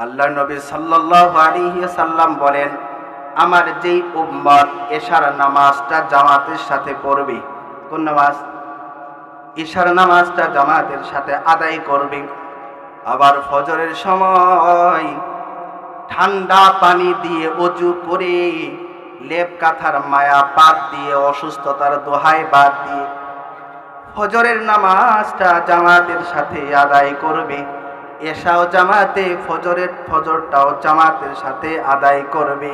আল্লাহর নবী সাল্লাল্লাহু আলাইহি সাল্লাম বলেন, আমার যেই উম্মত এশার নামাজটা জামাতের সাথে পড়বে, কোন নামাজ? এশার নামাজটা জামাতের সাথে আদায় করবে, আবার ফজরের সময় ঠান্ডা পানি দিয়ে ওযু করে লেপ কাঁথার মায়া বাদ দিয়ে, অসুস্থতার দোহাই বাদ দিয়ে ফজরের নামাজটা জামাতের সাথে আদায় করবে, এশাও জামাতে, ফজরটাও জামাতের সাথে আদায় করবে,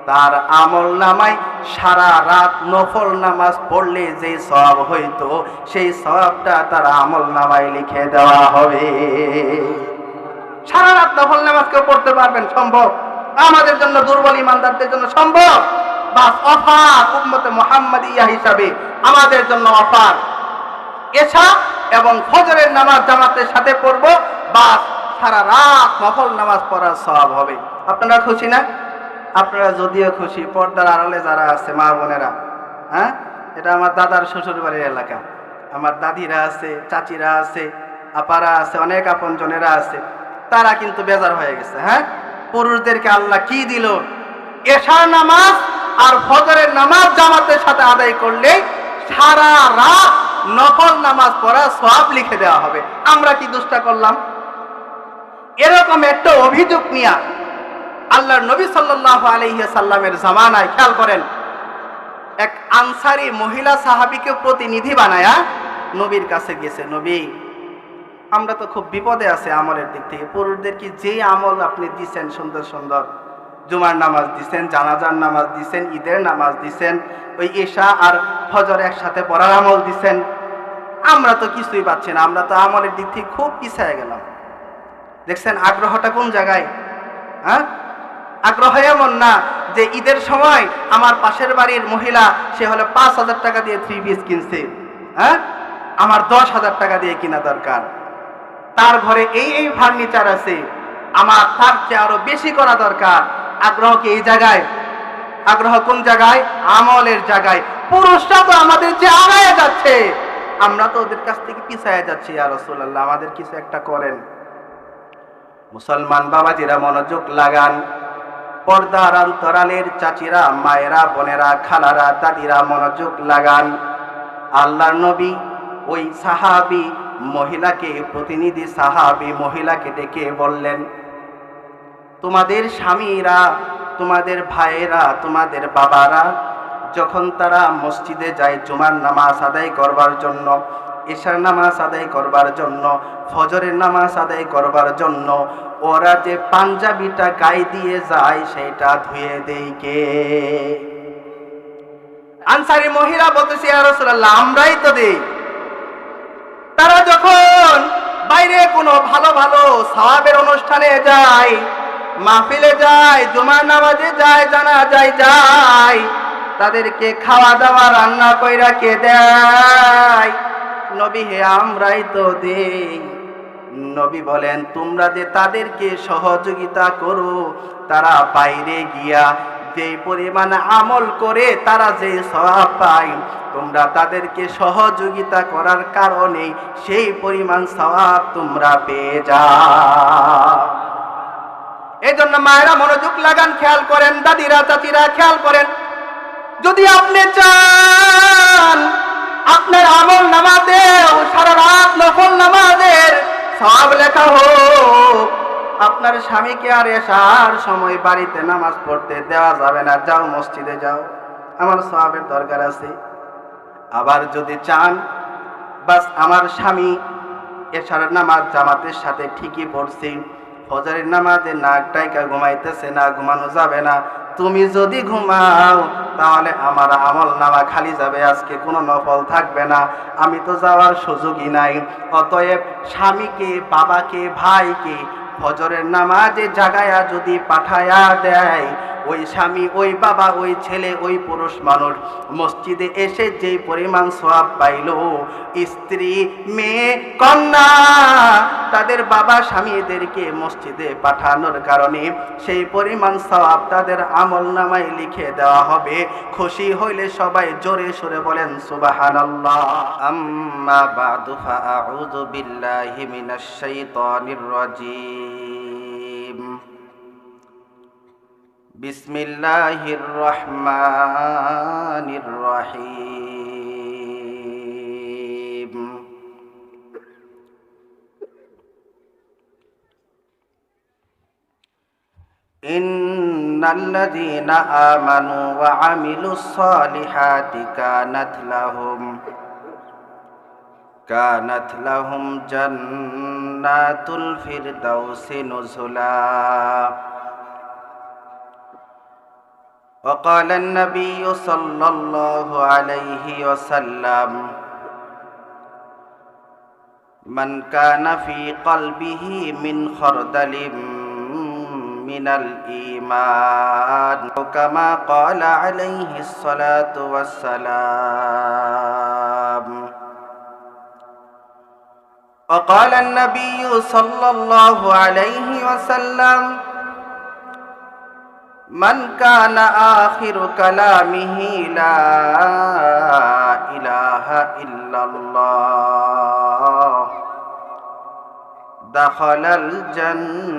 তার আমল নামায় সারা রাত নফল নামাজ পড়লে যে সওয়াব হইতো, সেই সওয়াবটা তার আমল নামায় লিখে দেওয়া হবে। সারা রাত নফল নামাজ কেউ পড়তে পারবেন? সম্ভব? আমাদের জন্য, দুর্বল ইমানদারদের জন্য সম্ভব? বাস অফার, উম্মতে মুহাম্মাদিয়া হিসাবে আমাদের জন্য অফার। এশা এবং ফজরের নামাজ জামাতের সাথে পড়বো, বাস সারা রাত নফল নামাজ পড়ার সওয়াব হবে। আপনারা খুশি না? আপনারা যদিও খুশি, পর্দার আড়ালে যারা আছে মা বোনেরা, হ্যাঁ, এটা আমার দাদার শ্বশুর বাড়ির এলাকা, আমার দাদিরা আছে, চাচিরা আছে, আপারা আছে, অনেক আপনজনেরা আছে, তারা কিন্তু বেজার হয়ে গেছে। হ্যাঁ, পুরুষদেরকে আল্লাহ কি দিল? এশার নামাজ আর ফজরের নামাজ জামাতের সাথে আদায় করলে সারা রাত নফল নামাজ পড়া সওয়াব লিখে দেওয়া হবে। আমরা কি দুষ্টা করলাম? এরকম একটা অভিযোগ নিয়ে আল্লাহর নবী সাল্লাল্লাহু আলাইহি সাল্লামের জামানায়, খেয়াল করেন, এক আনসারী মহিলা সাহাবীকে প্রতিনিধি বানায়া নবীর কাছে গেছে, নবী, আমরা তো খুব বিপদে আছি আমলের দিক থেকে, পুরুষদের কি যে আমল আপনি দিচ্ছেন সুন্দর সুন্দর, জুমার নামাজ দিচ্ছেন, জানাজার নামাজ দিচ্ছেন, ঈদের নামাজ দিচ্ছেন, ওই এশা আর ফজর একসাথে পড়ার আমল দিচ্ছেন, আমরা তো কিছুই পাচ্ছি না, আমরা তো আমলের দিক থেকে খুব পিছিয়ে গেলাম। দেখছেন আগ্রহটা কোন জায়গায়? হ্যাঁ, আগ্রহ এমন না যে ঈদের সময় আমার পাশের বাড়ির মহিলা, সে হলো 5,000 টাকা দিয়ে 3 পিস কিনছে, হ্যাঁ, আমার 10,000 টাকা দিয়ে কিনা দরকার, তার ঘরে এই ফার্নিচার আছে, আমার তার চেয়ে আরো বেশি করা দরকার। আগ্রহ কি এই জায়গায়? আগ্রহ কোন জায়গায়? আমলের জায়গায়। পুরুষরা তো আমাদের চেয়ে আগায় যাচ্ছে, আমরা তো ওদের কাছ থেকে পিছায় যাচ্ছি। ইয়া রাসূলুল্লাহ, আমাদের কিছু একটা করেন। মুসলমান বাবাজিরা মনোযোগ লাগান, পর্দার অন্তরালের চাচিরা, মায়েরা, বোনেরা, খালারা, দাদিরা মনোযোগ লাগান। আল্লাহর নবী ওই সাহাবী মহিলাকে, প্রতিনিধি সাহাবী মহিলাকে ডেকে বললেন, তোমাদের স্বামীরা, তোমাদের ভাইয়েরা, তোমাদের বাবারা যখন তারা মসজিদে যায় জুমার নামাজ আদায় করবার জন্য, এশার নামাজ আদায় করবার জন্য, ফজরের নামাজ আদায় করবার জন্য, ওরা যে পাঞ্জাবিটা গায়ে দিয়ে যায় সেটা ধুয়ে দেয় কে? আনসারী মহিলা বলতেছে, ইয়া রাসূলুল্লাহ, আমরাই তো দেই। তারা যখন বাইরে কোনো ভালো ভালো সওয়াবের অনুষ্ঠানে যায়, মাহফিলে যায়, জুমার নামাজে যায়, জানাজায় যায়, তাদেরকে খাওয়া দাওয়া রান্না কইরা কে দেয়? নবী হে, আমরাই তো দেই। নবী বলেন, তোমরা যে তাদেরকে সহযোগিতা করো, তারা বাইরে গিয়া যে পরিমাণ আমল করে তারা যে সওয়াব পায়, তোমরা তাদেরকে সহযোগিতা করার কারণে সেই পরিমাণ সওয়াব তোমরা পেয়ে যাও। এই জন্য মায়েরা মনোযোগ লাগান, খেয়াল করেন, দাদিরা, চাচিরা খেয়াল করেন, যদি আপনি চান আপনার আমল নামাজেও সারা রাত নফল নামাজের সওয়াব লেখা হোক, আপনার স্বামীকে আর এশার সময় বাড়িতে নামাজ পড়তে দেওয়া যাবে না, যাও মসজিদে যাও, আমার সওয়াবের দরকার আছে। আবার যদি চান, বাস আমার স্বামী এশার নামাজ জামাতের সাথে ঠিকই পড়ছে, ফজরের নামাজে নাক ডাইকা ঘুমাইতেছে না, ঘুমানো যাবে না, তুমি যদি ঘুমাও তাহলে আমার আমল নামা খালি যাবে, আজকে কোনো নফল থাকবে না, আমি তো যাওয়ার সুযোগই নাই। অতএব স্বামীকে, বাবাকে, ভাইকে ফজরের নামাজে জাগায়া যদি পাঠায়া দেয়, ওই স্বামী, ওই বাবা, ওই ছেলে, ওই পুরুষ মানুষ মসজিদে এসে যেই পরিমাণ সওয়াব পাইল, স্ত্রী, মেয়ে, কন্যা তাদের বাবা স্বামীদেরকে মসজিদে পাঠানোর কারণে সেই পরিমাণ সওয়াব তাদের আমল নামায় লিখে দেওয়া হবে। খুশি হইলে সবাই জোরে সুরে বলেন সুবহানাল্লাহ। আম্মা বা'দু ফাআউযু বিল্লাহি মিনাশ শাইতানির রাজীম। বিসমিল্লাহির রহমানির রহিম। ইন্নাল্লাযীনা আমানু ওয়া আমিলুস সালিহাতি কানাত লাহুম জান্নাতুল ফিরদাউসি নুজুলা। وقال النبي صلى الله عليه وسلم من كان في قلبه من خردل من الإيمان كما قال عليه الصلاة والسلام. وقال النبي صلى الله عليه وسلم من كان آخر كلامه لا إله إلا الله دخل الجنة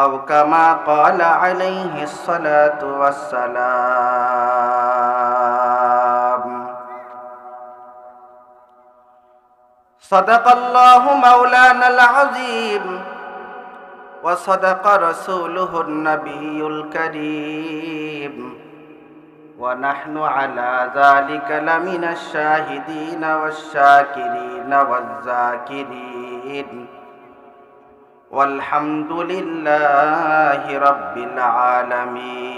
أو كما قال عليه الصلاة والسلام. صدق الله مولانا العظيم وصدق رسوله النبي الكريم ونحن على ذلك لمن الشاهدين والشاكرين والذاكرين والحمد لله رب العالمين.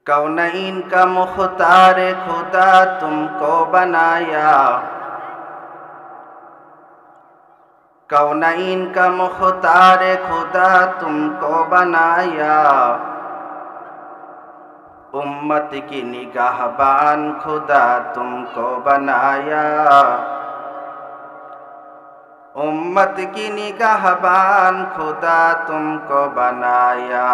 कौनैन का मुख्तार खुदा तुमको बनाया, कौनैन का मुख्तार खुदा तुमको बनाया, उम्मत की निगाहबान खुदा तुमको बनाया, उम्मत की निगाहबान खुदा तुमको बनाया.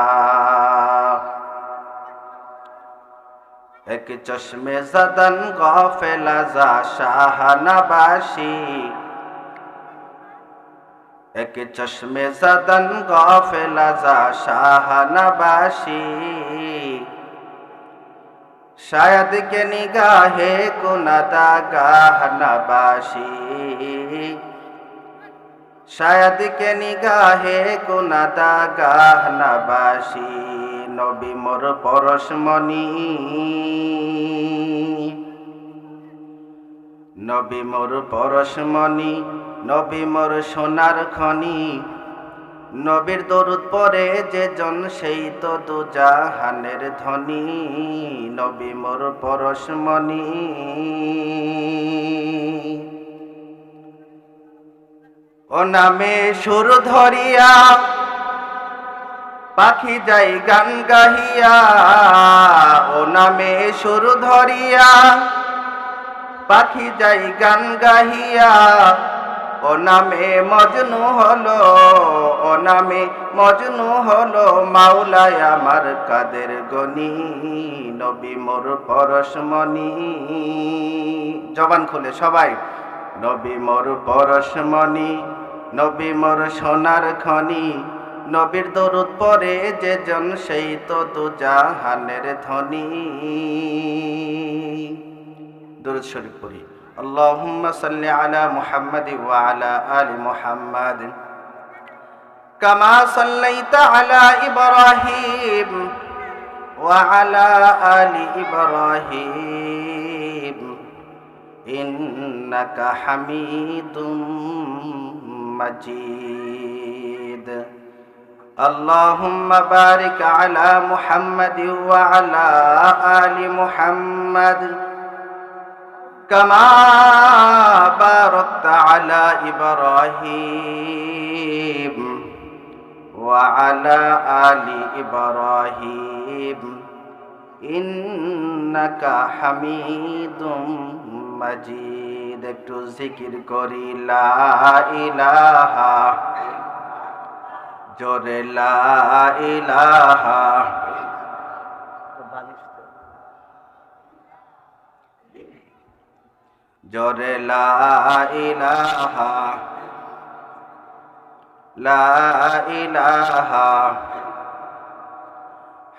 एक चश्मे ज़दन गाफिल ज़ा शाह नबाशी, एक चश्मे ज़दन गाफिल ज़ा शाह नबाशी, शायद के निगाहे को नदागाह नबाशी, शायद के निगाहे को नदागाह नबाशी. नबी मोर পরশমণি, নবী মোর পরশমণি, নবী মোর সোনার খনি, নবীর দরুদ পড়ে যে জন সেই তো দুজাহানের ধনী. নবী মোর পরশমণি, ও নামে সুর ধরিয়া পাখি যাই গান গাহিয়া, ও নামে সুর ধরিয়া পাখি যাই গান গাহিয়া, ও নামে মজনু হলো, ও নামে মজনু হলো মাওলায় আমার কাদের গনি. নবী মোর পরশমণি, জবান খুলে সবাই, নবী মোর পরশমণি, নবী মোর সোনার খনি, নবীর দরুদ পড়ে যে জন সেই তো দুজাহানের ধনী. দুরূদ শরীফ পড়ি. আল্লাহুম্মা সাল্লি আলা মুহাম্মাদ ওয়া আলা আলি মুহাম্মাদ কামা সাল্লাইতা আলা ইব্রাহিম ওয়া আলা আলি ইব্রাহিম ইন্নাকা হামিদুম মাজিদ. اللهم بارك على محمد وعلى آل محمد كما باركت على إبراهيم وعلى آل إبراهيم إنك حميد مجيد. একটু জিকির করি লা ইলাহা, জোরে লা ইলাহা, জোরে লা ইলাহা লা ইলাহা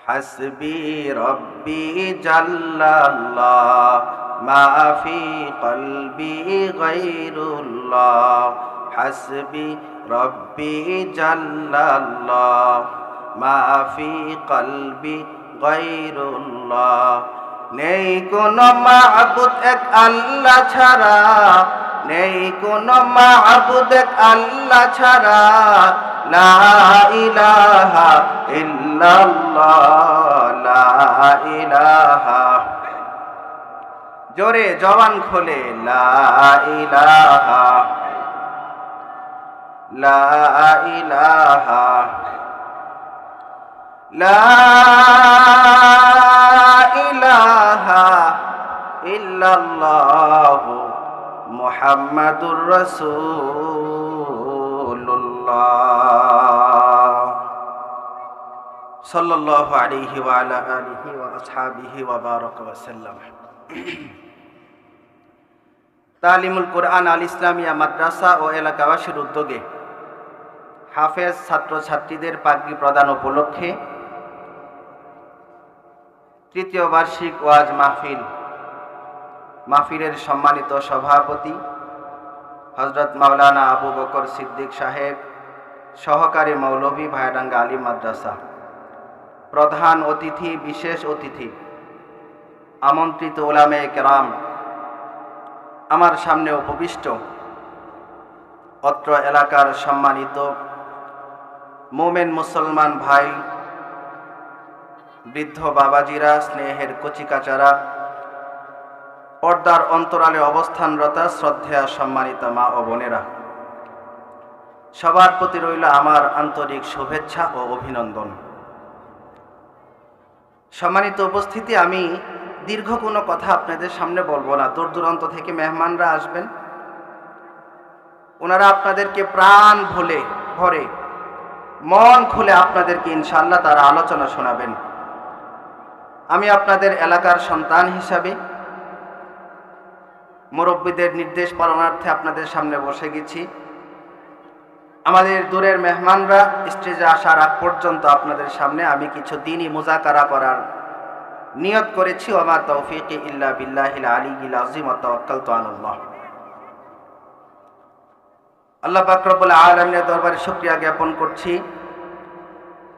হাসবি রব্বি জাল্লাল্লাহ মা ফি কলবি গায়রুল্লাহ হাসবি রব্বি জাল্লাল্লাহ মা ফি কলবি গায়রুল্লাহ নেই কোনো মাবুদ এক আল্লাহ ছাড়া নেই কোনো মাবুদ এক আল্লাহ ছাড়া লা ইলাহা ইল্লাল্লাহ লা ইলাহা জোরে জবান খোলে লা ইলাহা লা ইলাহা লা ইলাহা ইল্লাল্লাহ মুহাম্মাদুর রাসূলুল্লাহ সাল্লাল্লাহু আলাইহি ওয়া আলা আলিহি ওয়া আসহাবিহি ওয়া বারাকা ওয়া সাল্লাম। তালিমুল কোরআন আল ইসলামিয়া মাদ্রাসা ও এলাকাবাসীর উদ্যোগে হাফেজ ছাত্রছাত্রীদের পাগড়ি প্রদান উপলক্ষে তৃতীয় বার্ষিক ওয়াজ মাহফিলের সম্মানিত সভাপতি হযরত মাওলানা আবু বকর সিদ্দিক সাহেব, সহকারী মৌলভী ভাইডাঙ্গা আলিম মাদ্রাসা, প্রধান অতিথি, বিশেষ অতিথি, আমন্ত্রিত উলামায়ে কেরাম, আমার সামনে উপবিষ্ট অত্র এলাকার সম্মানিত মোমেন মুসলমান ভাই, বৃদ্ধ বাবাজিরা, স্নেহের কচিকাচারা, পর্দার অন্তরালে অবস্থানরতা শ্রদ্ধেয়া সম্মানিত মা ও বোনেরা, সবার প্রতি রইল আমার আন্তরিক শুভেচ্ছা ও অভিনন্দন। সম্মানিত উপস্থিতি, আমি দীর্ঘ কোনো কথা আপনাদের সামনে বলবো না। দূর দূরান্ত থেকে মেহমানরা আসবেন, ওনারা আপনাদেরকে প্রাণ ভরে মন খুলে আপনাদেরকে ইনশাআল্লাহ তারা আলোচনা শোনাবেন। আমি আপনাদের এলাকার সন্তান হিসাবে মুরব্বীদের নির্দেশ পালনার্থে আপনাদের সামনে বসে গেছি। আমাদের দূরের মেহমানরা স্টেজে আসার আগ পর্যন্ত আপনাদের সামনে আমি কিছু দ্বীনি মুযাকারা করার নিয়ত করেছি। ওমা তৌফিকি ইল্লা বিল্লাহিল আলিয়্যিল আযীম ওয়া তাওয়াক্কালতু আলাল্লাহ। আল্লাহ পাক রব্বুল আলামিনের দরবারে শুকরিয়া জ্ঞাপন করছি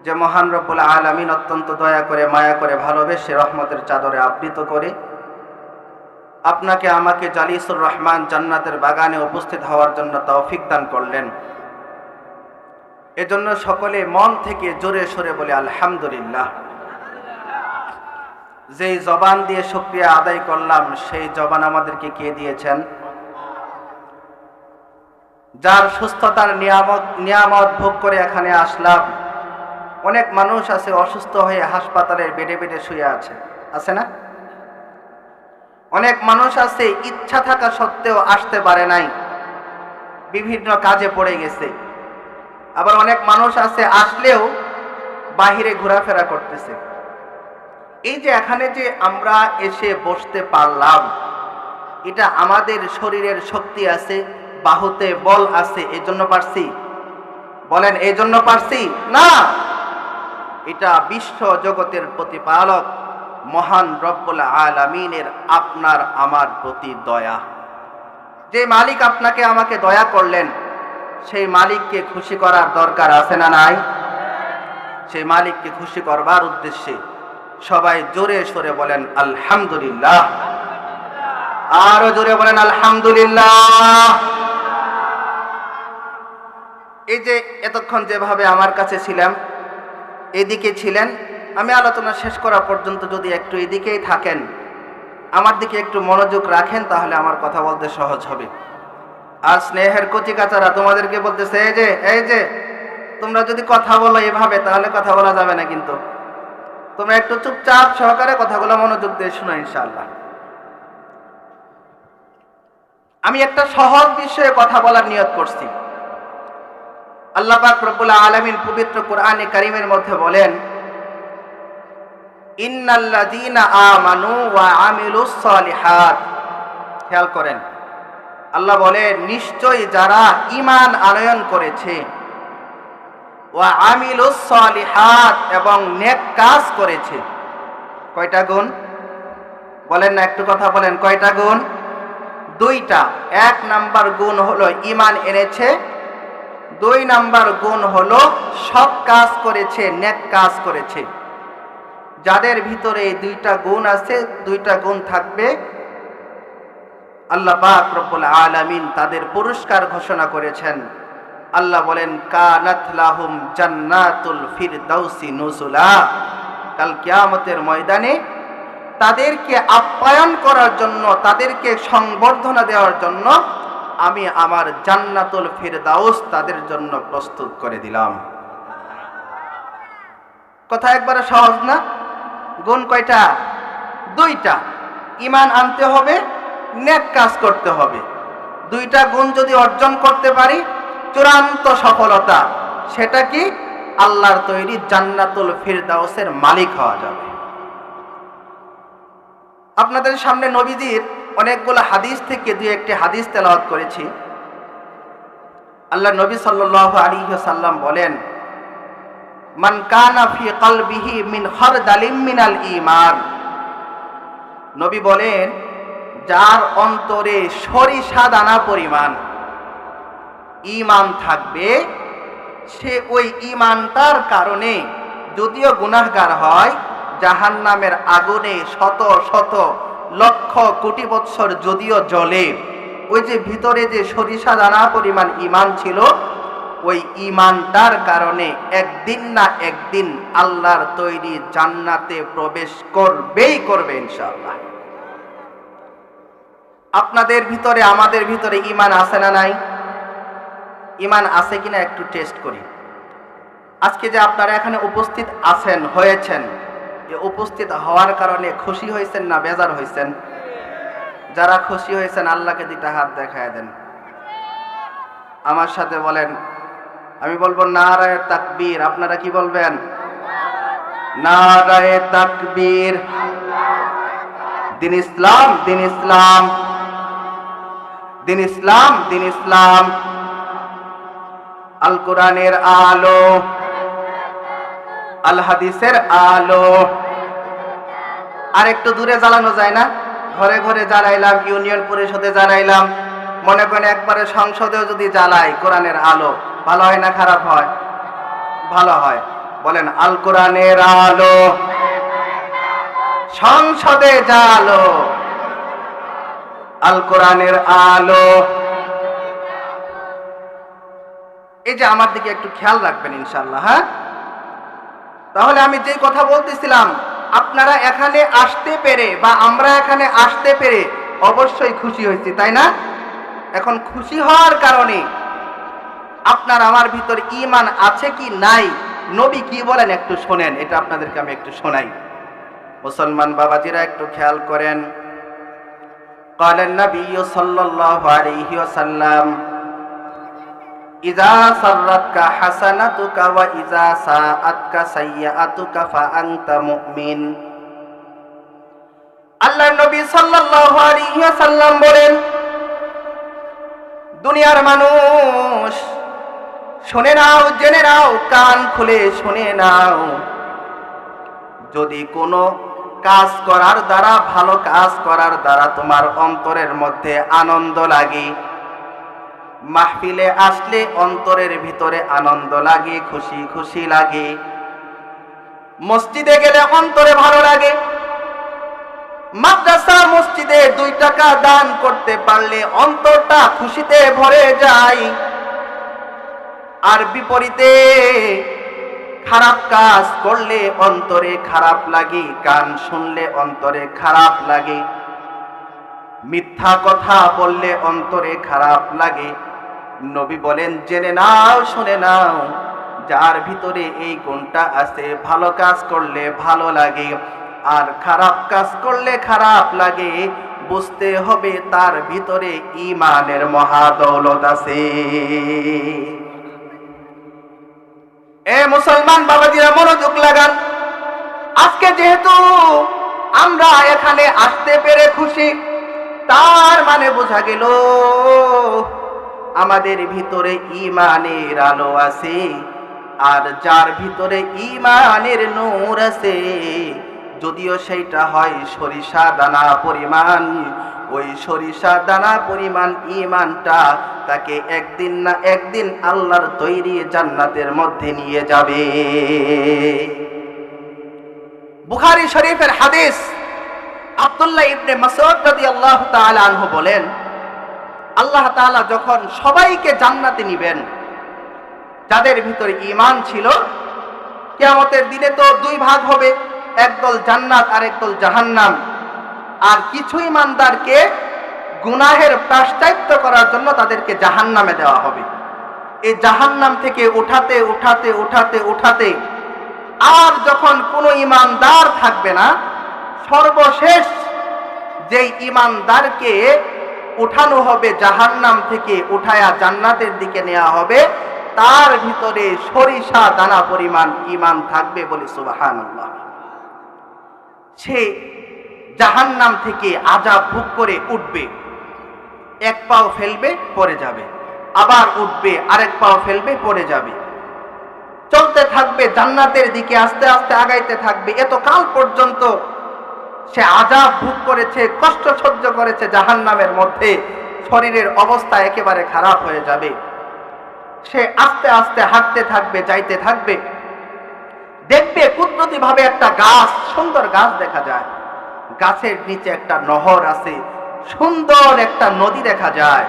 যে মহান রব্বুল আলামিন অত্যন্ত দয়া করে, মায়া করে, ভালোবেসে রহমতের চাদরে আবৃত করে আপনাকে আমাকে জালিসুর রহমান জান্নাতের বাগানে উপস্থিত হওয়ার জন্য তৌফিক দান করলেন। এজন্য সকলে মন থেকে জোরে সোরে বলে আলহামদুলিল্লাহ। যেই জবান দিয়ে শুকরিয়া আদায় করলাম, সেই জবান আমাদেরকে কে দিয়েছেন? যার সুস্থতার নিয়ামত ভোগ করে এখানে আসলাম। অনেক মানুষ আছে অসুস্থ হয়ে হাসপাতালের বেডে বেডে শুয়ে আছে না? অনেক মানুষ আছে ইচ্ছা থাকা সত্ত্বেও আসতে পারে নাই, বিভিন্ন কাজে পড়ে গেছে। আবার অনেক মানুষ আছে আসলেও বাহিরে ঘোরাফেরা করতেছে। এই যে এখানে যে আমরা এসে বসতে পারলাম, এটা আমাদের শরীরের শক্তি আছে, বাহুতে বল আছে, এই জন্য পারছি? বলেন, এই জন্য পারছি না। এটা বিশ্ব জগতের প্রতিপালক মহান রব্বুল আলামিনের আপনার আমার প্রতি দয়া। যে মালিক আপনাকে আমাকে দয়া করলেন, সেই মালিককে খুশি করার দরকার আছে না নাই? সেই মালিককে খুশি করবার উদ্দেশ্যে সবাই জোরে সোরে বলেন আলহামদুলিল্লাহ। আরো জোরে বলেন আলহামদুলিল্লাহ। এই যে এতক্ষণ যেভাবে আমার কাছে ছিলাম, এদিকে ছিলেন, আমি আলোচনা শেষ করা পর্যন্ত যদি একটু এদিকেই থাকেন, আমার দিকে একটু মনোযোগ রাখেন, তাহলে আমার কথা বলতে সহজ হবে। আর স্নেহের কচিকাচারা তোমাদেরকে বলতেছে, এই যে তোমরা যদি কথা বলো এভাবে, তাহলে কথা বলা যাবে না। কিন্তু তোমরা একটু চুপচাপ সহকারে কথাগুলো মনোযোগ দিয়ে শুনো ইনশাআল্লাহ। আমি একটা সহজ বিষয়ে কথা বলার নিয়ত করছি। আল্লাহ পাক রব্বুল আলামিন পবিত্র কোরআনে কারীমের মধ্যে বলেন, ইন্নাল্লাযীনা আমানু ওয়া আমিলুস সালিহাত। খেয়াল করেন, আল্লাহ বলে নিশ্চয়ই যারা ঈমান আনয়ন করেছে ওয়া আমিলুস সালিহাত এবং নেক কাজ করেছে। কয়টা গুণ বলেন না, একটু কথা বলেন, কয়টা গুণ? দুইটা। এক নাম্বার গুণ হলো ঈমান এনেছে, দুই নাম্বার গুণ হলো সৎ কাজ করেছে, নেক কাজ করেছে। যাদের ভিতরে এই দুইটা গুণ আছে, দুইটা গুণ থাকবে, আল্লাহ পাক রব্বুল আলামিন তাদের পুরস্কার ঘোষণা করেছেন। আল্লাহ বলেন কানাত লাহুম জান্নাতুল ফিরদাউসি নুজুলা। কাল কিয়ামতের ময়দানে তাদেরকে আপ্যায়ন করার জন্য, তাদেরকে সংবর্ধনা দেওয়ার জন্য আমি আমার জান্নাতুল ফিরদাউস তাদের জন্য প্রস্তুত করে দিলাম। কথা একবারে সহজ না? গুণ কয়টা? দুইটা। ঈমান আনতে হবে, নেক কাজ করতে হবে। দুইটা গুণ যদি অর্জন করতে পারি, চূড়ান্ত সফলতা। সেটা কি? আল্লাহর তৈরি জান্নাতুল ফিরদাউসের মালিক হওয়া যাবে। আপনাদের সামনে নবীজির অনেকগুলো হাদিস থেকে দুই একটি হাদিস তেলাওয়াত করেছি। আল্লাহ নবী সাল্লাল্লাহু আলাইহি ওয়াসাল্লাম বলেন মান কানা ফি কলবিহি মিন খারদালিম মিনাল ঈমান। নবী বলেন যার অন্তরে সরিষা দানা পরিমাণ ঈমান থাকবে, সে ওই ঈমানটার কারণে যদিও গুনাহগার হয়, জাহান্নামের আগুনে শত শত লক্ষ কোটি বৎসর যদিও জ্বলে, ওই যে ভিতরে যে সরিষা দানা পরিমাণ ঈমান ছিল, ওই ঈমানটার কারণে একদিন না একদিন আল্লাহর তৈরি জান্নাতে প্রবেশ করবেই করবে ইনশাআল্লাহ। আপনাদের ভিতরে, আমাদের ভিতরে ঈমান আছে না নাই? ঈমান আছে কিনা একটু টেস্ট করি। আজকে যে আপনারা এখানে উপস্থিত আছেন, হয়েছেন, যে উপস্থিত হওয়ার কারণে খুশি হয়েছেন না বেজার হয়েছেন? যারা খুশি হয়েছেন আল্লাহকে দুইটা হাত দেখায় দেন। আমার সাথে বলেন, আমি বলবো নারায়ে তাকবীর, আপনারা কি বলবেন? নারায়ে তাকবীর। দিন ইসলাম, দিন ইসলাম, দিন ইসলাম, দিন ইসলাম। আল কোরআনের আলো, আল হাদিসের আলো। আর একটু দূরে জ্বালানো যায় না? ঘরে ঘরে জ্বালাইলাম, ইউনিয়ন পরিষদে জ্বালাইলাম, মনে করেন একবারে সংসদেও যদি জ্বালাই কোরআনের আলো, ভালো হয় না খারাপ হয়? ভালো হয়। বলেন আল কোরআনের আলো, সংসদে জ্বালো, আল কোরআনের আলো। এই যে আমার দিকে একটু খেয়াল রাখবেন ইনশাআল্লাহ, হ্যাঁ? তাহলে আমি যে কথা বলতেছিলাম, আপনারা এখানে আসতে পেরে বা আমরা এখানে আসতে পেরে অবশ্যই খুশি হয়েছি, তাই না? এখন খুশি হওয়ার কারণে আপনার আমার ভিতর ঈমান আছে কি নাই, নবী কি বলেন একটু শোনেন, এটা আপনাদেরকে আমি একটু শোনাই। মুসলমান বাবাজিরা একটু খেয়াল করেন। قال النبي صلى الله عليه وسلم إذا سرتك حسنتك وإذا ساءتك سيئتك فأنت مؤمن। আল্লাহর নবী সাল্লাল্লাহু আলাইহি ওয়াসাল্লাম বলেন, দুনিয়ার মানুষ শুনে নাও, জেনে নাও, কান খুলে শুনে নাও, যদি কোনো কাজ করার দ্বারা, ভালো কাজ করার দ্বারা তোমার অন্তরের মধ্যে আনন্দ লাগে, মাহফিলে আসলে অন্তরের ভিতরে আনন্দ লাগে, খুশি খুশি লাগে, মসজিদে গেলে অন্তরে ভালো লাগে, মাদ্রাসা মসজিদে 2 টাকা দান করতে পারলে অন্তরটা খুশিতে ভরে যায়, আর বিপরীতে খারাপ কাজ করলে অন্তরে খারাপ লাগে, গান শুনলে অন্তরে খারাপ লাগে, মিথ্যা কথা বললে অন্তরে খারাপ লাগে। নবী বলেন জেনে নাও, শুনে নাও, যার ভিতরে এই গুণটা আছে, ভালো কাজ করলে ভালো লাগে আর খারাপ কাজ করলে খারাপ লাগে, বুঝতে হবে তার ভিতরে ঈমানের মহাদৌলত আছে। এ মুসলমান বাবাজিরা মনোযোগ লাগান। আজকে যেহেতু আমরা এখানে আসতে পেরে খুশি, তার মানে বোঝা গেল আমাদের ভিতরে ঈমানের আলো আছে, আর যার ভিতরে ঈমানের নূর আছে, যদিও সেইটা হয় সরিষা দানা পরিমাণ, ওই সরিষা দানা পরিমাণ ঈমানটা তাকে একদিন না একদিন আল্লাহর তৈরি জান্নাতের মধ্যে নিয়ে যাবে। বুখারী শরীফের হাদিস, আব্দুল্লাহ ইবনে মাসউদ রাদিয়াল্লাহু তাআলা আনহু বলেন, আল্লাহ তাআলা যখন সবাইকে জান্নাতে নিবেন, যাদের ভিতরে ঈমান ছিল, কিয়ামতের দিনে তো দুই ভাগ হবে, একদল জান্নাত আর একদল জাহান্নাম। আর কিছু ঈমানদারকে গুনাহের প্রায়শ্চিত্ত করার জন্য তাদেরকে জাহান্নামে দেওয়া হবে। এই জাহান্নাম থেকে উঠাতে উঠাতে উঠাতে উঠাতে আর যখন কোনো ঈমানদার থাকবে না, সর্বশেষ যেই ঈমানদারকে উঠানো হবে জাহান্নাম থেকে, উঠায়া জান্নাতের দিকে নেওয়া হবে, তার ভিতরে সরিষা দানা পরিমাণ ঈমান থাকবে, বলে সুবহানাল্লাহ। সে জাহান্নাম থেকে আযাব ভোগ করে উঠবে, এক পাও ফেলবে পড়ে যাবে, আবার উঠবে, আরেক পাও ফেলবে পড়ে যাবে, চলতে থাকবে জান্নাতের দিকে, আস্তে আস্তে আগাইতে থাকবে। এতকাল পর্যন্ত সে আযাব ভোগ করেছে, কষ্ট সহ্য করেছে জাহান্নামের মধ্যে, শরীরের অবস্থা একেবারে খারাপ হয়ে যাবে। সে আস্তে আস্তে হাঁটতে থাকবে, যাইতে থাকবে, দেখবে কুদরতি ভাবে একটা গাছ, সুন্দর গাছ দেখা যায়, গাছের নিচে একটা নহর আছে, সুন্দর একটা নদী দেখা যায়।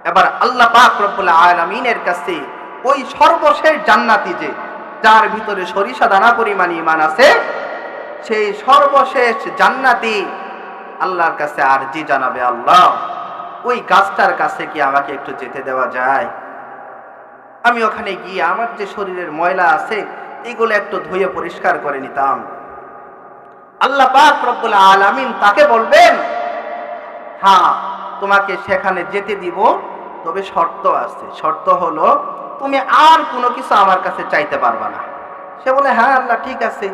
এবার আল্লাহ পাক রব্বুল আলামিনের কাছে ওই সর্বশেষ জান্নাতি, যে যার ভিতরে সরিষা দানা পরিমাণ ঈমান আছে, সেই সর্বশেষ জান্নাতি আল্লাহর কাছে আরজি জানাবে, আল্লাহ ওই গাছটার কাছে কি আমাকে একটু যেতে দেওয়া যায়? আমি ওখানে গিয়ে আমার যে শরীরের ময়লা আছে এগুলো একটু ধুয়ে পরিষ্কার করে নিতাম। আল্লাহ পাক রব্বুল আলামিন তাকে বলবেন, হ্যাঁ তোমাকে সেখানে যেতে দিব, তবে শর্ত আছে। শর্ত হলো তুমি আর কোনো কিছু আমার কাছে চাইতে পারবা না। সে বলে, হ্যাঁ আল্লাহ ঠিক আছে,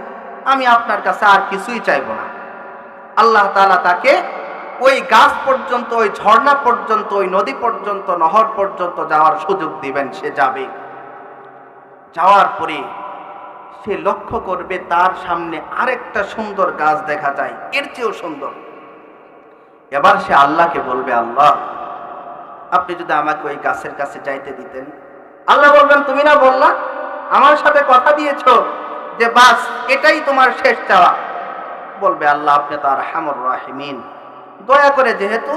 আমি আপনার কাছে আর কিছুই চাইবো না। আল্লাহ তাআলা তাকে ওই গাছ পর্যন্ত, ওই ঝর্ণা পর্যন্ত, ওই নদী পর্যন্ত, নহর পর্যন্ত যাওয়ার সুযোগ দিবেন। সে যাবে, যাওয়ার পরে সে লক্ষ্য করবে তার সামনে আরেকটা সুন্দর গাছ দেখা যায়, এর চেয়েও সুন্দর। এবার সে আল্লাহকে বলবে, আল্লাহ আপনি যদি আমাকে ওই গাছের কাছে যাইতে দিতেন। আল্লাহ বলবেন, তুমি না বললা, আমার সাথে কথা দিয়েছো যে বাস এটাই তোমার শেষ চাওয়া? বলবে, আল্লাহ আপনি তো আরহামুর রাহিমিন, দয়া করে যেহেতু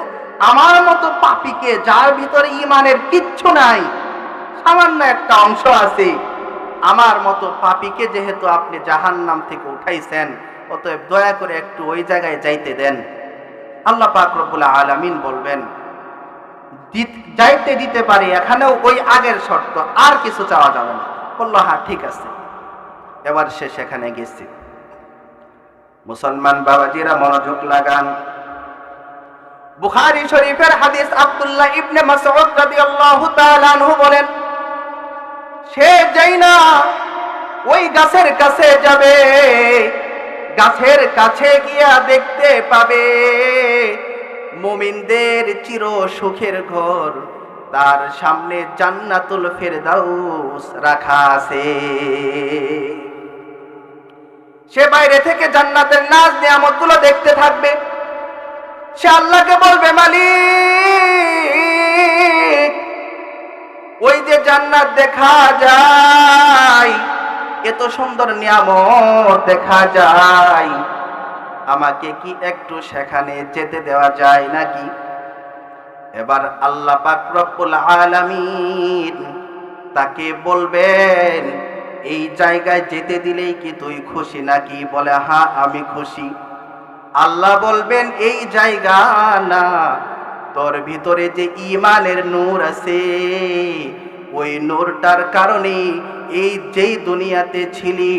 আমার মতো পাপীকে, যার ভিতরে ঈমানের কিচ্ছু নাই, সামান্য একটা অংশ আছে, আমার মতো পাপীকে যেহেতু আপনি জাহান্নাম থেকে উঠাইছেন, অতএব দয়া করে একটু ওই জায়গায় যাইতে দেন। আল্লাহ পাক রব্বুল আলামিন বলবেন, যাইতে দিতে পারি, এখানেও ওই আগের শর্ত, আর কিছু চাওয়া যাবে না। বললো, হ্যাঁ ঠিক আছে। এবার সে সেখানে গেছে। মুসলমান বাবাজিরা মনোযোগ লাগান, বুখারী শরীফের হাদিস, আব্দুল্লাহ ইবনে মাসউদ রাদিয়াল্লাহু তাআলা আনহু বলেন, সে যাই না ওই গাছের কাছে যাবে, গাছের কাছে গিয়া দেখতে পাবে মুমিনদের চির সুখের ঘর, তার সামনে জান্নাতুল ফেরদাউস রাখা আছে। সে বাইরে থেকে জান্নাতের নাজ নিয়ামতগুলো দেখতে থাকবে। সে আল্লাহকে বলবে, মালিক ওই যে জান্নাত দেখা যায়, এত সুন্দর নিয়ামত দেখা যায়, আমাকে কি একটু সেখানে যেতে দেওয়া যায় নাকি? এবার আল্লাহ পাক রব্বুল আলামিন তাকে বলবেন, এই জায়গায় যেতে দিলেই কি তুই খুশি নাকি? বলে, হ্যাঁ আমি খুশি। আল্লাহ বলবেন, এই জায়গা না, তোর ভিতরে যে ঈমানের নূর আছে, ওই নূরটার কারণে এই যেই দুনিয়াতে ছিলি,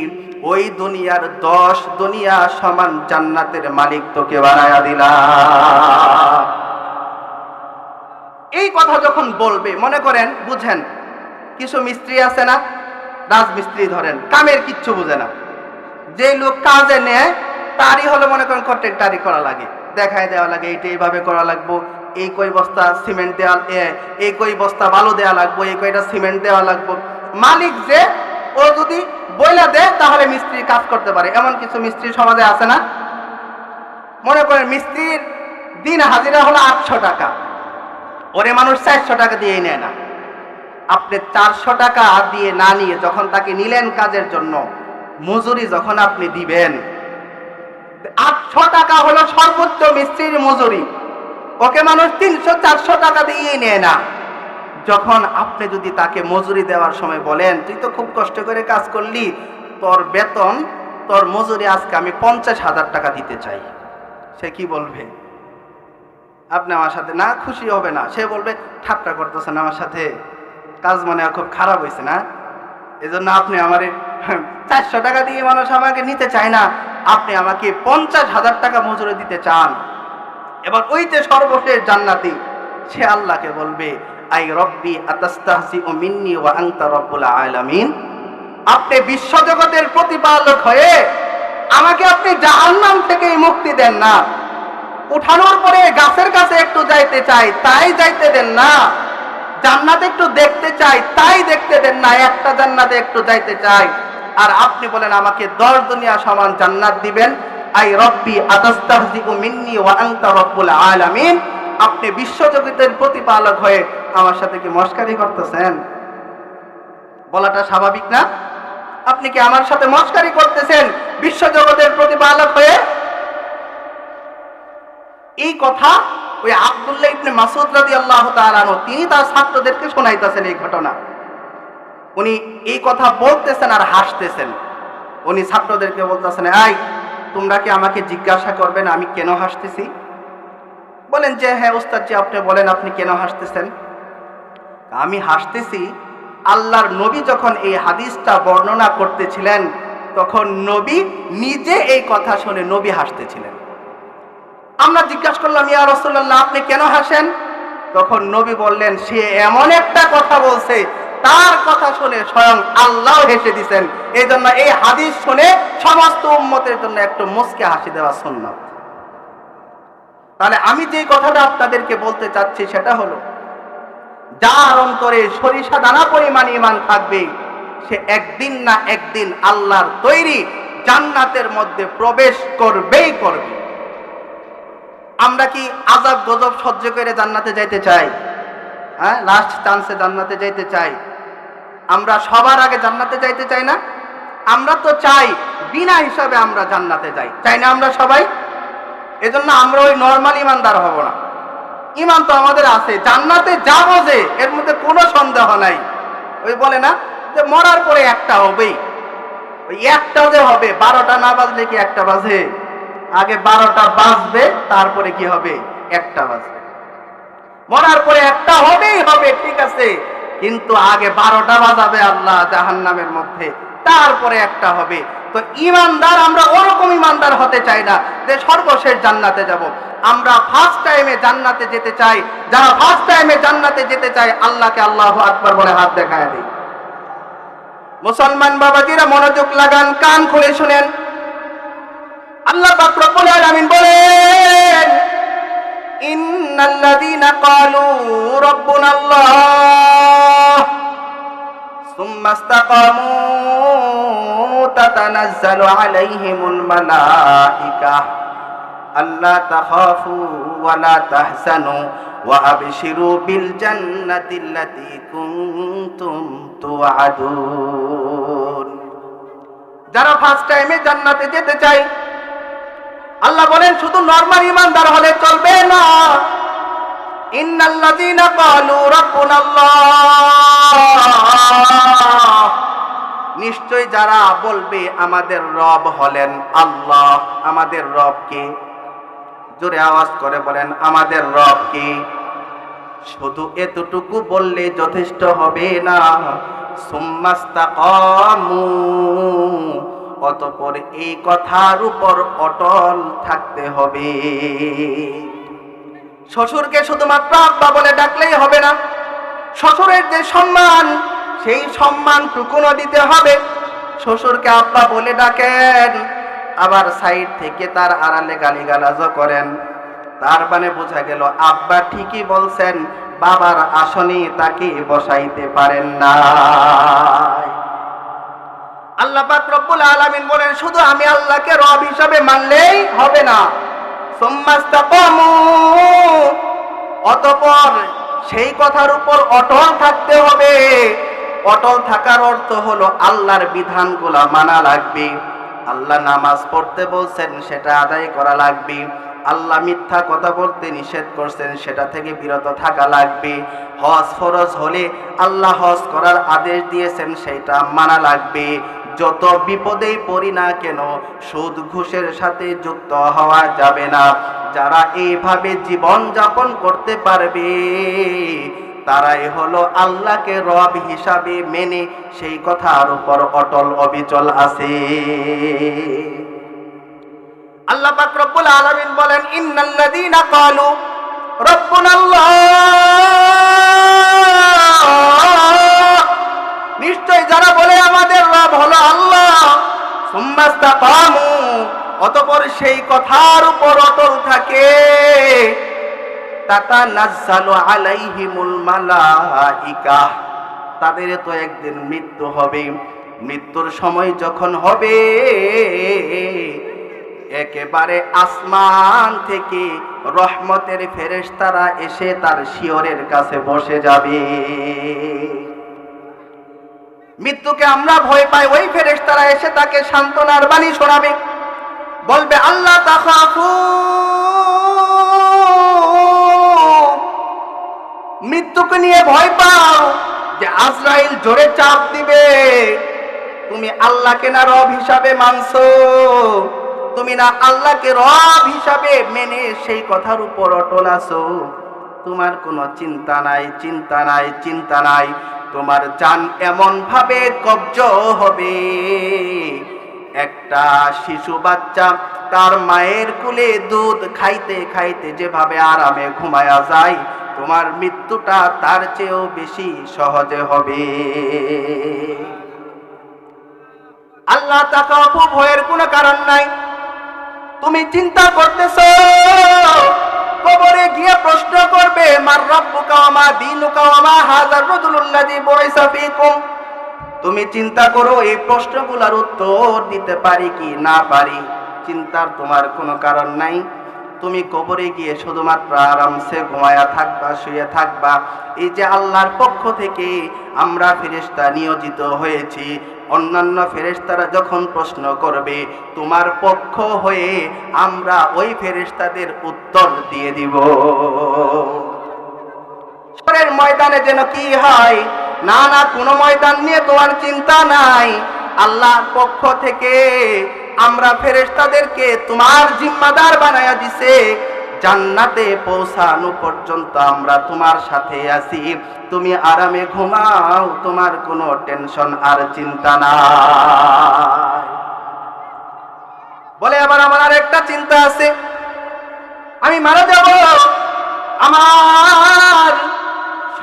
ওই দুনিয়ার 10 দুনিয়া সমান জান্নাতের মালিক তোকে বানায়া দিলাম। এই কথা যখন বলবে, মনে করেন, বুঝেন, কিছু মিস্ত্রি আছে না, রাজমিস্ত্রি ধরেন, কামের কিচ্ছু বুঝে না, যে লোক কাজে নেয় তারই হলো মনে করেন কন্ট্রাক্টারি করা লাগে, দেখায় দেওয়া লাগে, এটা এইভাবে করা লাগবো, এই কই বস্তা সিমেন্ট দেওয়া, এই কই বস্তা বালু দেওয়া লাগবো, এই কয়টা সিমেন্ট দেওয়া লাগবো। মালিক যে ও যদি বইলা দেয় তাহলে মিস্ত্রি কাজ করতে পারে, এমন কিছু মিস্ত্রি সমাজে আছে না? মনে করেন মিস্ত্রির দিন হাজিরা হলো 800 টাকা, ওরে মানুষ 400 টাকা দিয়েই নেয় না। আপনি 400 টাকা দিয়ে না নিয়ে যখন তাকে নিলেন কাজের জন্য, মজুরি যখন আপনি দিবেন, 800 টাকা হলো সর্বোচ্চ মিস্ত্রির মজুরি, ওকে মানুষ 300-400 টাকা দিয়েই নেয় না। যখন আপনি যদি তাকে মজুরি দেওয়ার সময় বলেন, তুই তো খুব কষ্ট করে কাজ করলি, তোর বেতন, তোর মজুরি আজকে আমি 50,000 টাকা দিতে চাই, সে কি বলবে? আপনি আমার সাথে না খুশি হবে না, সে বলবে ঠাট্টা করতেছেন আমার সাথে, কাজ মনে হয় খুব খারাপ হয়েছে না, এজন্য আপনি আমার 400 টাকা দিয়ে মানুষ আমাকে নিতে চায় না, আপনি আমাকে 50,000 টাকা মজুরি দিতে চান। এবার ওই যে সর্বশেষ জান্নাতি, সে আল্লাহকে বলবে, আই রব্বি আতাস্তাহজিউ মিন্নি ওয়া আনতা রব্বুল আলামিন, আপনি বিশ্বজগতের প্রতিপালক হয়ে আমাকে আপনি জাহান্নাম থেকে মুক্তি দেন না, উঠানোর পরে গাছের কাছে একটু যাইতে চাই তাই যাইতে দেন না, জান্নাতে একটু দেখতে চাই তাই দেখতে দেন না, একটা জান্নাতে একটু যাইতে চাই, আর আপনি বলেন আমাকে 10 দুনিয়া সমান জান্নাত দিবেন। আই রব্বি আতাস্তাহজিউ মিন্নি ওয়া আনতা রব্বুল আলামিন, আপনি বিশ্বজগতের প্রতিপালক হয়ে আমার সাথে কি মস্কারি করতেছেন? বলাটা স্বাভাবিক না? আপনি কি আমার সাথে মস্কারি করতেছেন বিশ্বজগতের প্রতিপালক হয়ে? এই কথা ওই আব্দুল্লাহ ইবনে মাসউদ রাদিয়াল্লাহু তাআলা আনহু তিনি তার ছাত্রদেরকে শোনাইতেছেন এই ঘটনা। উনি এই কথা বলতেছেন আর হাসতেছেন। উনি ছাত্রদেরকে বলতেছেন, এই তোমরা কি আমাকে জিজ্ঞাসা করবেন আমি কেন হাসতেছি? বলেন যে হ্যাঁ উস্তাদ জি, আপনি বলেন আপনি কেন হাসতেছেন? আমি হাসতেছি, আল্লাহর নবী যখন এই হাদিসটা বর্ণনা করতেছিলেন তখন নবী নিজে এই কথা শুনে নবী হাসতেছিলেন। আমরা জিজ্ঞাসা করলাম, ইয়া রাসূলুল্লাহ আপনি কেন হাসেন? তখন নবী বললেন, সে এমন একটা কথা বলছে তার কথা শুনে স্বয়ং আল্লাহ হেসে দিয়েছেন, এই জন্য এই হাদিস শুনে সমস্ত উম্মতের জন্য একটু মুস্কে হাসি দেওয়া সুন্নাত। তাহলে আমি যে কথাটা আপনাদেরকে বলতে চাচ্ছি সেটা হলো, যার অন্তরে সরিষা দানা পরিমাণ ঈমান থাকবে সে একদিন না একদিন আল্লাহর তৈরি জান্নাতের মধ্যে প্রবেশ করবেই করবে। আমরা কি আযাব গজব সহ্য করে জান্নাতে যাইতে চাই? হ্যাঁ, লাস্ট চান্সে জান্নাতে যাইতে চাই। আমরা সবার আগে জান্নাতে যাইতে চাই না? আমরা তো চাই বিনা হিসাবে আমরা জান্নাতে যাই, চাই না আমরা সবাই? এজন্য আমরা ওই নরমাল ইমানদার হব না। ইমান তো আমাদের আছে, জান্নাতে যাবো যে এর মধ্যে কোনো সন্দেহ নাই। ওই বলে না যে মরার পরে একটা হবেই, ওই একটা যে হবে, 12টা না বাজলে কি একটা বাজে? আগে 12টা বাজবে, তারপরে কি হবে? একটা বাজবে। মরার পরে একটা হবেই হবে, ঠিক আছে, কিন্তু আগে 12টা বাজাবে আল্লাহ জাহান্নামের মধ্যে, তারপরে একটা হবে। তো ইমানদার আমরা ওরকম ইমানদার হতে চাই না যে সর্বশেষ জান্নাতে যাব। আমরা ফার্স্ট টাইমে জান্নাতে যেতে চাই। যারা ফার্স্ট টাইমে জান্নাতে যেতে চায় আল্লাহকে আল্লাহু আকবার বলে হাত দেখায় দিই। মুসলমান বাবাজিরা মনোযোগ লাগান, কান খুলে শুনেন। আল্লাহ পাক রব্বুল আলামিন বলেন, ইন্নাল্লাযীনা ক্বালু রাব্বুনাল্লাহ সুম্মা ইসতাকামু তাতানাজ্জালু আলাইহিমুল মালায়েকা আল্লা তাখাফু ওয়া লা তাহজানু ওয়া আবশিরু বিল জান্নাতিল্লাতী কুনতুম তুআদুন। যারা ফার্স্ট টাইমে জান্নাতে যেতে চায় আল্লাহ বলেন শুধু নরমাল ইমানদার হলে চলবে না। ইন্নাল্লাযীনা ক্বালু রাব্বুনাল্লাহ, নিশ্চয় যারা বলবে আমাদের রব হলেন আল্লাহ। আমাদের রব কে? জোরে আওয়াজ করে বলেন, আমাদের রব কে? শুধু এতটুকু বললে যথেষ্ট হবে না। সুম্মাস্তাকামু, অতঃপর এই কথার উপর অটল থাকতে হবে। শ্বশুরকে শুধুমাত্র আব্বা বলে ডাকলেই হবে না, শ্বশুরের যে সম্মান সেই সম্মানটুকুও দিতে হবে। শ্বশুরকে আব্বা বলে ডাকেন, আবার সাইড থেকে তার আড়ালে গালিগালাজও করেন, তার মানে বোঝা গেল আব্বা ঠিকই বলছেন, বাবার আসনে তাকে বসাইতে পারেন না। আল্লাহ পাক রব্বুল আলামিন বলেন, শুধু আমি আল্লাহকে রব হিসাবে মানলেই হবে না, সুম্মাস্তাকামু, অতঃপর সেই কথার উপর অটল থাকতে হবে। অটল থাকার অর্থ হলো আল্লাহর বিধানগুলা মানা লাগবে। আল্লাহ নামাজ পড়তে বলছেন, সেটা আদায় করা লাগবে। আল্লাহ মিথ্যা কথা বলতে নিষেধ করছেন, সেটা থেকে বিরত থাকা লাগবে। হজ ফরজ হলে আল্লাহ হজ করার আদেশ দিয়েছেন, সেটা মানা লাগবে। যত বিপদেই পড়ি না কেন, সুদ ঘুষের সাথে যুক্ত হওয়া যাবে না। যারা এইভাবে জীবন যাপন করতে পারবে, তারাই হলো আল্লাহকে রব হিসাবে মেনে সেই কথার উপর অটল অবিচল আছে। আল্লাহ পাক রব্বুল আলামিন বলেন, ইন্নাল্লাযীনা ক্বালু রাব্বুনাল্লাহ, নিশ্চয় যারা বলে আমাদের রব হলো আল্লাহ, সুম্মাস্তাকামু, অতঃপর সেই কথার উপর অটল থাকে, তাতানাজ্জালু আলাইহিমুল মালাইকা, তাদের তো একদিন মৃত্যু হবে। মৃত্যুর সময় যখন হবে, একেবারে আসমান থেকে রহমতের ফেরেশতারা এসে তার শিয়রের কাছে বসে যাবে। মৃত্যুকে আমরা ভয় পাই, ওই ফেরেশতারা এসে তাকে সান্ত্বনার বাণী শোনাবে, বলবে আল্লাহ তাখাফু, মৃত্যুকে নিয়ে ভয় পাও যে আজরাইল জোরে চাপ দিবে, তুমি আল্লাহকে না রব হিসাবে মানছো, তুমি না আল্লাহকে রব হিসাবে মেনে সেই কথার উপর অটল আছো, তোমার কোনো চিন্তা নাই, চিন্তা নাই, চিন্তা নাই। তোমার জান এমন ভাবে কব্জ হবে, একটা শিশু বাচ্চা তার মায়ের কোলে দুধ খাইতে খাইতে যেভাবে আরামে ঘুমায়া যায়, তোমার মৃত্যুটা তার চেয়েও বেশি সহজে হবে। আল্লাহ তাকাফু, ভয়ের কোনো কারণ নাই। তুমি চিন্তা করতেছো, কবরে গিয়ে প্রশ্ন করবে, মার রাব্বুকা ওয়া মা দীনুকা ওয়া মা হাযার রাজুলুল্লাযী বুইসা ফীকুম। তুমি চিন্তা করো এই প্রশ্নগুলোর উত্তর দিতে পারি কি না পারি, চিন্তার তোমার কোনো কারণ নাই। তুমি কবরে গিয়ে শুধুমাত্র আরামসে ঘুমায়া থাকবা, শুয়ে থাকবা। এই যে আল্লাহর পক্ষ থেকে আমরা ফেরেশতা নিয়োজিত হয়েছি, অন্যান্য ফেরেশতারা যখন প্রশ্ন করবে, তোমার পক্ষ হয়ে আমরা ওই ফেরেশতাদের উত্তর দিয়ে দিব। হাসরের ময়দানে যেন কি হয়, না না কোনো ময়দান নিয়ে তোমার চিন্তা নাই। আল্লাহর পক্ষ থেকে আমরা ফেরেশতাদেরকে তোমার জিম্মাদার বানায়া দিছে, জান্নাতে পৌঁছানো পর্যন্ত আমরা তোমার সাথে আছি। তুমি আরামে ঘুমাও, তোমার কোনো টেনশন আর চিন্তা নাই। বলে আবার আমার আরেকটা চিন্তা আছে, আমি মারা যাব, আমার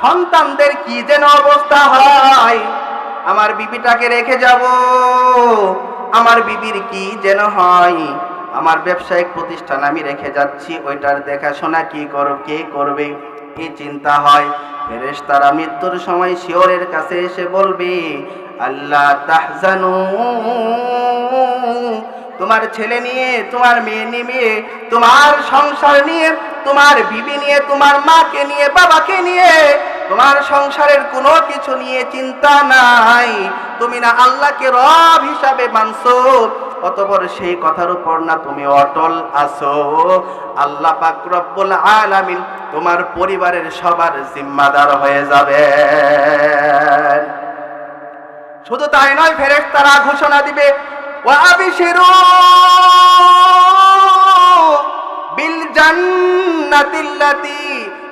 সন্তানদের কি যেন অবস্থা হয়, আমার বিবিটাকে রেখে যাব, আমার বিবির কি যেন হয়, আমার ব্যবসায়িক প্রতিষ্ঠান আমি রেখে যাচ্ছি, ওইটার দেখাশোনা কে করবে, এই চিন্তা হয়। ফেরেশতারা মৃত্যুর সময় শিয়রের কাছে এসে বলবে, আল্লাহ তাহজানু, তোমার ছেলে নিয়ে, তোমার মেয়ে নিয়ে, তোমার সংসার নিয়ে, তোমার বিবি নিয়ে, তোমার মাকে নিয়ে, বাবাকে নিয়ে, তোমার সংসারের কোনো কিছু নিয়ে চিন্তা নাই। তুমি না আল্লাহকে রব হিসাবে মানছো, অতঃপর সেই কথার উপর না তুমি অটল আছো। আল্লাহ পাক রব্বুল আলামিন তোমার পরিবারের সবার জিম্মাদার হয়ে যাবে। শুধু তাই নয়, ফেরেশতারা ঘোষণা দিবে, ওয়া আবশিরু বিল জান্নাতিল্লাতী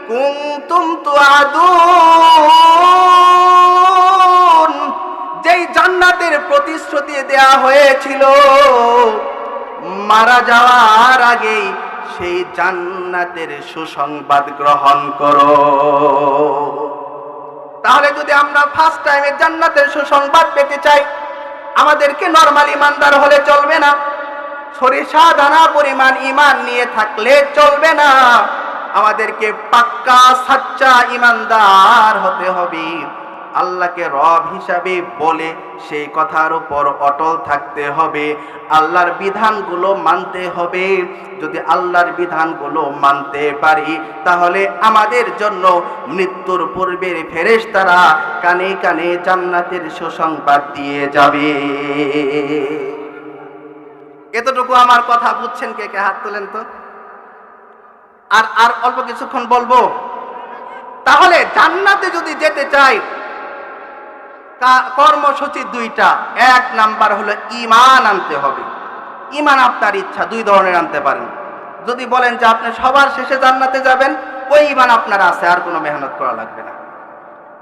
কুনতুম তুআদুন, যেই জান্নাতের প্রতিশ্রুতি দেয়া হয়েছিল মারা যাওয়ার আগেই, সেই জান্নাতের সুসংবাদ গ্রহণ করো। তাহলে যদি আমরা ফার্স্ট টাইমে জান্নাতের সুসংবাদ পেতে চাই, আমাদেরকে নরমাল ইমানদার হলে চলবে না, সরিষা দানা পরিমাণ ঈমান নিয়ে থাকলে চলবে না, আমাদেরকে পাক্কা সাচ্চা ঈমানদার হতে হবে। আল্লাহকে রব হিসাবে বলে সেই কথার উপর অটল থাকতে হবে, আল্লাহর বিধানগুলো মানতে হবে। যদি আল্লাহর বিধানগুলো মানতে পারি তাহলে আমাদের জন্য মৃত্যুর পূর্বের ফেরেশতারা কানে কানে জান্নাতের সুসংবাদ দিয়ে যাবে। এতটুকু আমার কথা বুঝছেন? কে কে হাত তোলেন তো। আর অল্প কিছুক্ষণ বলবো। তাহলে জান্নাতে যদি যেতে চাই কর্মসূচি দুইটা। এক নাম্বার হলো ঈমান আনতে হবে। ঈমান আপনার ইচ্ছা, দুই ধরনের আনতে পারেন। যদি বলেন যে আপনি সবার শেষে জান্নাতে যাবেন, ওই ঈমান আপনার আছে, আর কোনো মেহনত করা লাগবে না।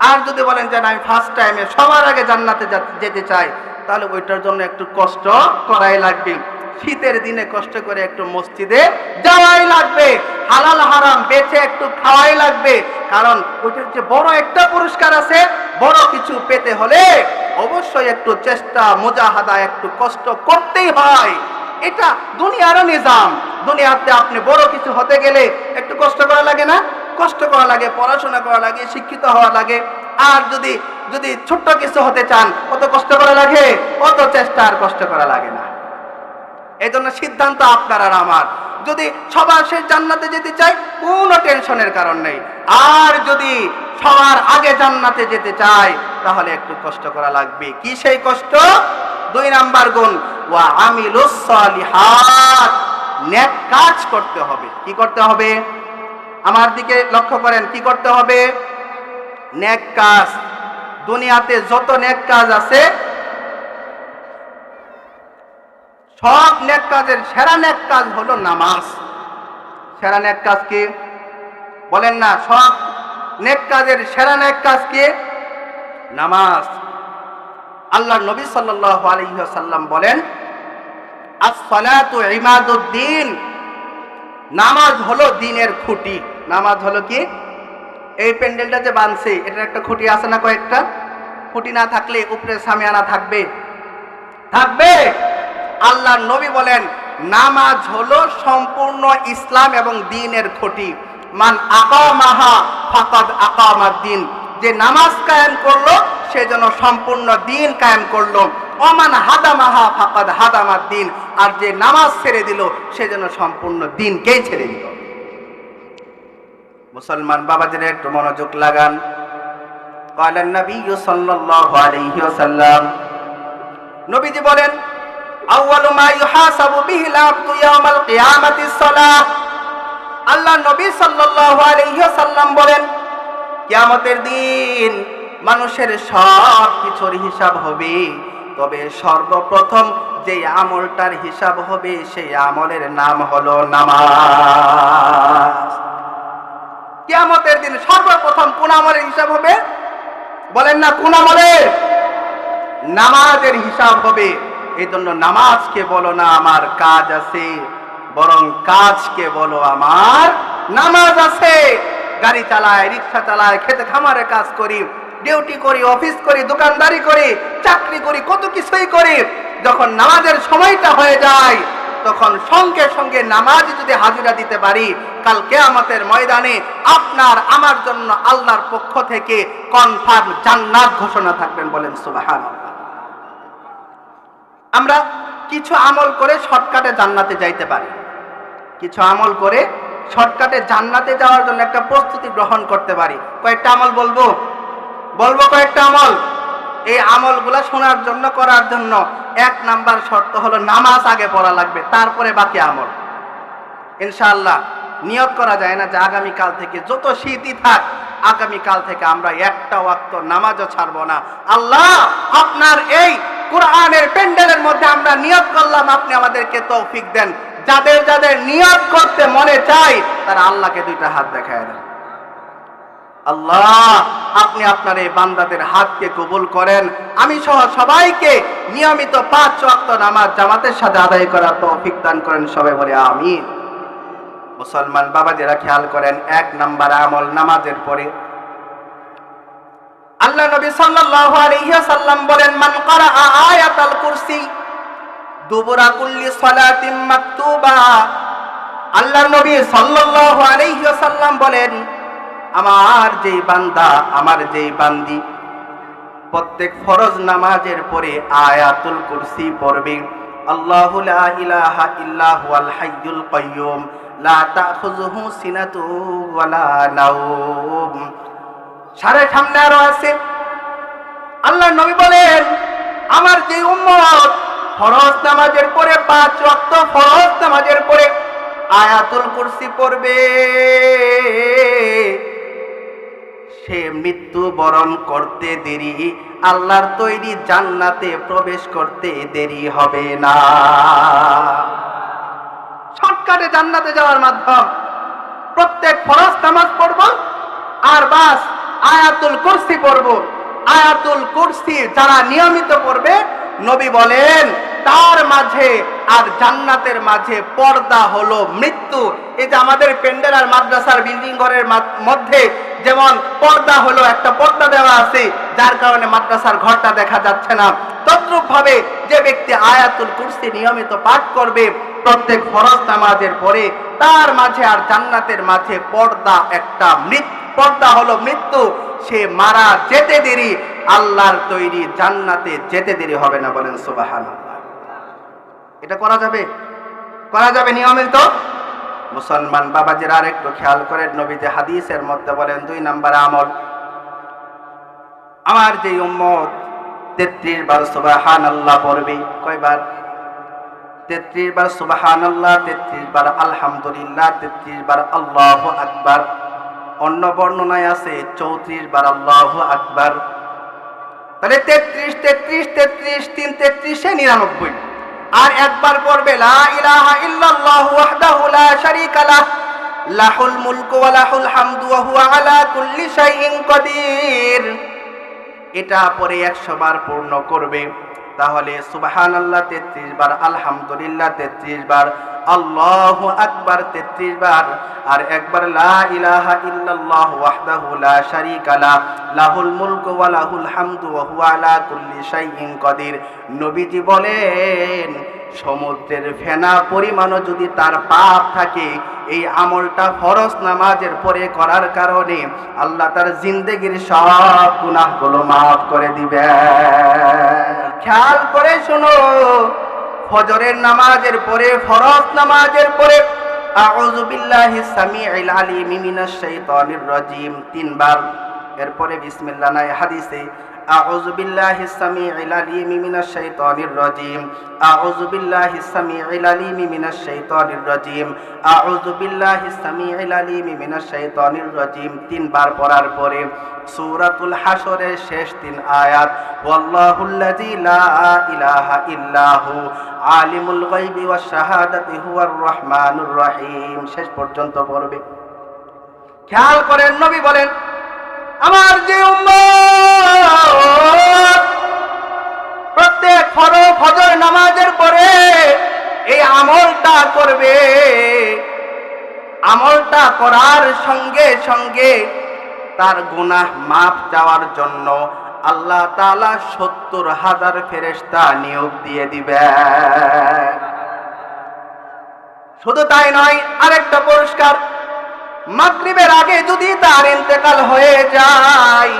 আর যদি বলেন যে আমি ফার্স্ট টাইমে সবার আগে জান্নাতে যেতে চাই, তাহলে ওইটার জন্য একটু কষ্ট করাই লাগবে। শীতের দিনে কষ্ট করে একটু মসজিদে যাওয়াই লাগবে, হালাল হারাম বেছে একটু খাওয়াই লাগবে। কারণ ওইটার যে বড় একটা পুরস্কার আছে, বড় কিছু পেতে হলে অবশ্যই একটু চেষ্টা মুজাহাদা, একটু কষ্ট করতেই হয়। এটা দুনিয়ার নিজাম। দুনিয়াতে আপনি বড় কিছু হতে গেলে একটু কষ্ট করা লাগে না? কষ্ট করা লাগে, পড়াশোনা করা লাগে, শিক্ষিত হওয়া লাগে। আর যদি ছোট্ট কিছু হতে চান, কত কষ্ট করা লাগে? অত চেষ্টা আর কষ্ট করা লাগে না। এই জন্য সিদ্ধান্ত আপনার আর আমার। যদি সবার শেষ জান্নাতে যেতে চাই, কোনো টেনশনের কারণ নেই। আর যদি সবার আগে জান্নাতে যেতে চাই, তাহলে একটু কষ্ট করা লাগবে। কি সেই কষ্ট? 2 নাম্বার গুণ, ওয়া আমিলুস সালিহাত, নেক কাজ করতে হবে। কি করতে হবে? আমার দিকে লক্ষ্য করেন, কি করতে হবে? নেক কাজ। দুনিয়াতে যত নেক কাজ আছে, সব নেক কাজের সেরা নেক কাজ হলো নামাজ। সেরা নেক কাজ কি? বলেন না, সব নেক কাজের সেরা নেক কাজ কি? নামাজ। আল্লাহর নবী সাল্লাল্লাহু আলাইহি ওয়াসাল্লাম বলেন, আস-সালাতু ইমাদুদ্দিন, নামাজ হলো দ্বীনের খুঁটি। নামাজ হলো কি? এই প্যান্ডেলটা যে বানছে, এটার একটা খুঁটি আছে না? কয়েকটা খুঁটি না থাকলে উপরে সামিয়ানা থাকবে? থাকবে। আল্লাহর নবী বলেন, নামাজ হলো সম্পূর্ণ ইসলাম এবং দ্বীনের খুঁটি। মান আকামাহা ফাকাদ আকামাদ-দ্বীন, যে নামাজ কায়েম করলো সে যেন সম্পূর্ণ দ্বীন কায়েম করলো। ওমান হাদামাহা ফাকাদ হাদামাদ-দ্বীন, আর যে নামাজ ছেড়ে দিল সে যেন সম্পূর্ণ দ্বীনকেই ছেড়ে দিল। মুসলমান বাবাজিরা একটু মনোযোগ লাগান। قال النبي صلى الله عليه وسلم, নবীজি বলেন, আউয়ালু মা ইউহাসাবু বিহিল আবদু ইয়াউমাল কিয়ামাতিস সালাহ। আল্লাহ নবী সাল্লাল্লাহু আলাইহি ওয়াসাল্লাম বলেন, কিয়ামতের দিন মানুষের সব কিছুর হিসাব হবে, তবে সর্বপ্রথম যে আমলটার হিসাব হবে সেই আমলের নাম হলো নামাজ। কিয়ামতের দিন সর্বপ্রথম কোন আমলের হিসাব হবে? বলেন না, কোন আমলের? নামাজের হিসাব হবে। এই জন্য নামাজকে বলো না আমার কাজ আছে, বরং কাজকে বলো আমার নামাজ আছে। গাড়ি চালায়, রিক্সা চালায়, খেতে খামারে কাজ করি, ডিউটি করি, অফিস করি, দোকানদারি করি, চাকরি করি, কত কিছুই করি। যখন নামাজের সময়টা হয়ে যায়, তখন সঙ্গে সঙ্গে নামাজ যদি হাজিরা দিতে পারি, কাল কিয়ামতের ময়দানে আপনার আমার জন্য আল্লাহর পক্ষ থেকে কনফার্ম জান্নাত ঘোষণা থাকবেন। বলেন সুবহানাল্লাহ। আমরা কিছু আমল করে শর্টকাটে জান্নাতে যাইতে পারি। কিছু আমল করে শর্টকাটে জান্নাতে যাওয়ার জন্য একটা প্রস্তুতি গ্রহণ করতে পারি। কয়েকটা আমল বলবো কয়েকটা আমল। এই আমলগুলা শোনার জন্য, করার জন্য 1 নাম্বার শর্ত হলো নামাজ আগে পড়া লাগবে, তারপরে বাকি আমল। ইনশাআল্লাহ নিয়ত করা যায় না যে আগামীকাল থেকে যত শীতই থাক, আগামীকাল থেকে আমরা একটা ওয়াক্ত নামাজও ছাড়বো না। আল্লাহ, আপনার এই কোরআনের প্যান্ডেলের মধ্যে আমরা নিয়ত করলাম, আপনি আমাদেরকে তৌফিক দেন। যাদের যাদের নিয়ত করতে মনে চায় তারা আল্লাহকে 2টা হাত দেখায় দেন। আল্লাহ, আপনি আপনার এই বান্দাদের হাতকে কবুল করেন। আমি সহ সবাইকে নিয়মিত 5 ওয়াক্ত নামাজ জামাতের সাথে আদায় করার তৌফিক দান করেন। সবাই বলে আমিন। মুসলমান বাবাজিরা খেয়াল করেন, 1 নাম্বার আমল নামাজের পরে আল্লাহ নবী সাল্লাল্লাহু আলাইহি ওয়াসাল্লাম বলেন, মান ক্বারাআ আয়াতাল কুরসি, দুবুরা কুল্লি সালাতিন মাকতুবা। আল্লাহর নবী সাল্লাল্লাহু আলাইহি ওয়াসাল্লাম বলেন, আমার যেই বান্দা, আমার যেই বান্দি প্রত্যেক ফরজ নামাজের পরে আয়াতুল কুরসি পড়বে, আল্লাহু লা ইলাহা ইল্লা হুয়াল হাইয়ুল কাইয়্যুম লা তাখুযুহু সিনাতু ওয়ালা নাওম। সামনে আরো আছে, আল্লাহর নবী বলেন, আমার যে উম্মত ফরজ নামাজের পরে 5 ওয়াক্ত ফরজ নামাজের পরে আয়াতুল কুরসি পড়বে, সে মৃত্যুবরণ করতে দেরি, আল্লাহর তৈরি জান্নাতে প্রবেশ করতে দেরি হবে না। শর্টকাটে জান্নাতে যাওয়ার মাধ্যম। প্রত্যেক ফরজ নামাজ পড়ব আর বাস আয়াতুল কুরসি পড়ব। আয়াতুল কুরসি যারা নিয়মিত পড়বে, নবী বলেন তার মাঝে আর জান্নাতের মাঝে পর্দা হলো মৃত্যু। এই যে আমাদের প্যান্ডেল আর মাদ্রাসার বিল্ডিং ঘরের মধ্যে যেমন পর্দা হলো, একটা পর্দা দেওয়া আছে যার কারণে মাদ্রাসার ঘরটা দেখা যাচ্ছে না, তদ্রূপ ভাবে যে ব্যক্তি আয়াতুল কুরসি নিয়মিত পাঠ করবে প্রত্যেক ফরজ নামাজের পরে, তার মাঝে আর জান্নাতের মাঝে পর্দা একটা পর্দা হলো মৃত্যু। সে মারা যেতে দেরি, আল্লাহর তৈরি জান্নাতে যেতে দেরি হবে না। বলেন সুবহানাল্লাহ। এটা করা যাবে? করা যাবে নিয়মিত। মুসলমান বাবাজিরা আর একটু খেয়াল করেন, নবীজি হাদিসের মধ্যে বলেন 2 নাম্বার আমল, আমার যে উম্মত 33 বার সুবহানাল্লাহ পড়বে। কয়বার? 33 বার সুবহানাল্লাহ, 33 বার আলহামদুলিল্লাহ, 33 বার আল্লাহু আকবার। অন্য বর্ণনায় আছে 34 বার আল্লাহু আকবার। তাহলে 33 33 33 3 33 99। আর একবার পড়বে লা ইলাহা ইল্লাল্লাহু ওয়াহদাহু লা শারীকা লাহ লাহুল মুলকু ওয়া লাহুল হামদু ওয়া হুয়া আলা কুল্লি শাইইন কাদির। এটা পরে 100 বার পূর্ণ করবে, তাহলে সুবহানাল্লাহ 33 বার, আলহামদুলিল্লাহ 33 বার, আল্লাহু আকবার 33 বার, আর একবার লা ইলাহা ইল্লাল্লাহ ওয়াহদাহু লা শারীকা লাহ লাহুল মুলকু ওয়া লাহুল হামদু ওয়া হুয়া আলা কুল্লি শাইইন কাদির। নবীজি বলেন, সমুদ্রের ফেনা পরিমাণও যদি তার পাপ থাকে, এই আমলটা ফরজ নামাজের পরে করার কারণে আল্লাহ তার জিন্দেগির সব গুনাহগুলো মাফ করে দিবে। খেয়াল করে শোনো, ফজরের নামাজের পরে, ফরজ নামাজের পরে আউযু বিল্লাহিস সামিউল আলিম মিনাশ শাইতানির রাজিম 3 বার। এরপরে বিসমিল্লাহ নাই হাদিসে, আউযু বিল্লাহিস সামিউল আলিম মিনাশ শাইতানির রাজিম, আউযু বিল্লাহিস সামিউল আলিম মিনাশ শাইতানির রাজিম, আউযু বিল্লাহিস সামিউল আলিম মিনাশ শাইতানির রাজিম 3 বার পড়ার পরে সূরাতুল হাশরের শেষ 3 আয়াত, ওয়াল্লাহুল্লাযী লা ইলাহা ইল্লাহু আলিমুল গায়বি ওয়াশ শাহাদাতি হুয়ার রহমানুর রহিম শেষ পর্যন্ত পড়বে। খেয়াল করেন, নবী বলেন, আমার যে উম্মত প্রত্যেক ফজর নামাজের পরে এই আমলটা করবে, আমলটা করার সঙ্গে সঙ্গে তার গুনাহ মাফ যাওয়ার জন্য আল্লাহ তাআলা 70,000 ফেরেশতা নিয়োগ দিয়ে দিবেন। শুধু তাই নয়, আরেকটা পুরস্কার, মাগরিবের আগে যদি তার ইন্তেকাল হয়ে যায়,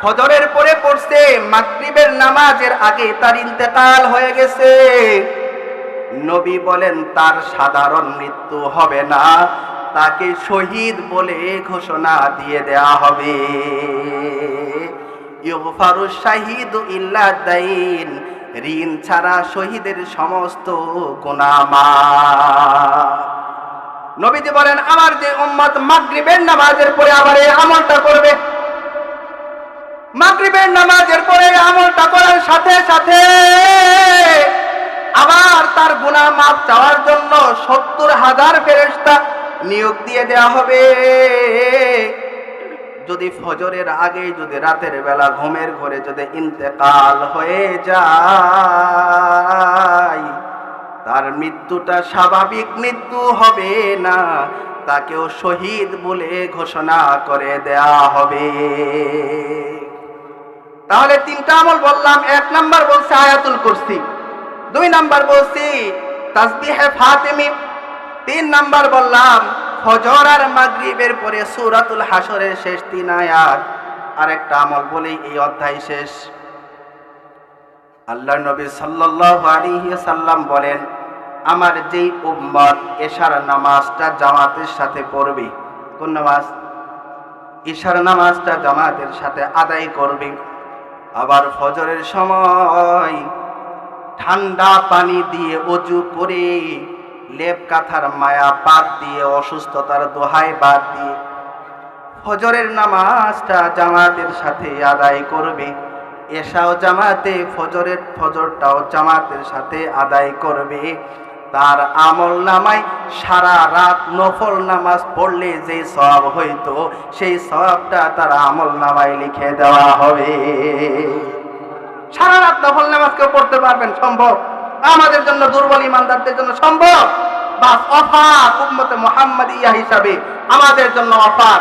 ফজরের পরে পড়ছে, মাগরিবের নামাজের আগে তার ইন্তেকাল হয়ে গেছে, নবী বলেন তার সাধারণ মৃত্যু হবে না, তাকে শহীদ বলে ঘোষণা দিয়ে দেয়া হবে। ইগফারুশ শাহিদু ইল্লা দাইন, ঋণ ছাড়া শহীদের সমস্ত গুনাহ মাফ। নবীজি বলেন, আমার যে উম্মত মাগরিবের নামাজের পরে আবার এই আমলটা করবে, মাগরিবের নামাজের পরে আমলটা করার সাথে সাথে আবার তার গুনাহ মাফ চাওয়ার জন্য 70,000 ফেরেশতা নিয়োগ দিয়ে দেয়া হবে। যদি ফজরের আগে, যদি রাতের বেলা ঘুমের ঘরে যদি ইন্তেকাল হয়ে যায়, তার মৃত্যুটা স্বাভাবিক মৃত্যু হবে না, তাকেও শহীদ বলে ঘোষণা করে দেয়া হবে। তাহলে 3টা আমল বললাম। 1 নাম্বার বলছে আয়াতুল কুরসি, 2 নাম্বার বলছি তাসবিহে ফাতিমি। 3 নাম্বার বললাম ফজর আর মাগরিবের পরে সূরাতুল হাসরের শেষ 3 আয়াত। আরেকটা আমল বলেই এই অধ্যায় শেষ। আল্লাহর নবী সাল্লাল্লাহু আলাইহি সাল্লাম বলেন, আমার যেই উম্মত এশার নামাজটা জামাতের সাথে পড়বে, কোন নামাজ? ইশার নামাজটা জামাতের সাথে আদায় করবে, আবার ফজরের সময় ঠান্ডা পানি দিয়ে ওযু করে লেপ কাঁথার মায়া বাদ দিয়ে অসুস্থতার দোহাই বাদ দিয়ে ফজরের নামাজটা জামাতের সাথে আদায় করবে, এশাও জামাতে ফজরটাও জামাতের সাথে আদায় করবে, তার আমল নামায় সারা রাত নফল নামাজ পড়লে যে সওয়াব হইতো সেই সওয়াবটা তার আমল নামায় লিখে দেওয়া হবে। সারা রাত নফল নামাজ কেউ পড়তে পারবেন? সম্ভব? আমাদের জন্য, দুর্বল ইমানদারদের জন্য সম্ভব? বাস অফার, উম্মতে মুহাম্মাদিয়া হিসাবে আমাদের জন্য অফার।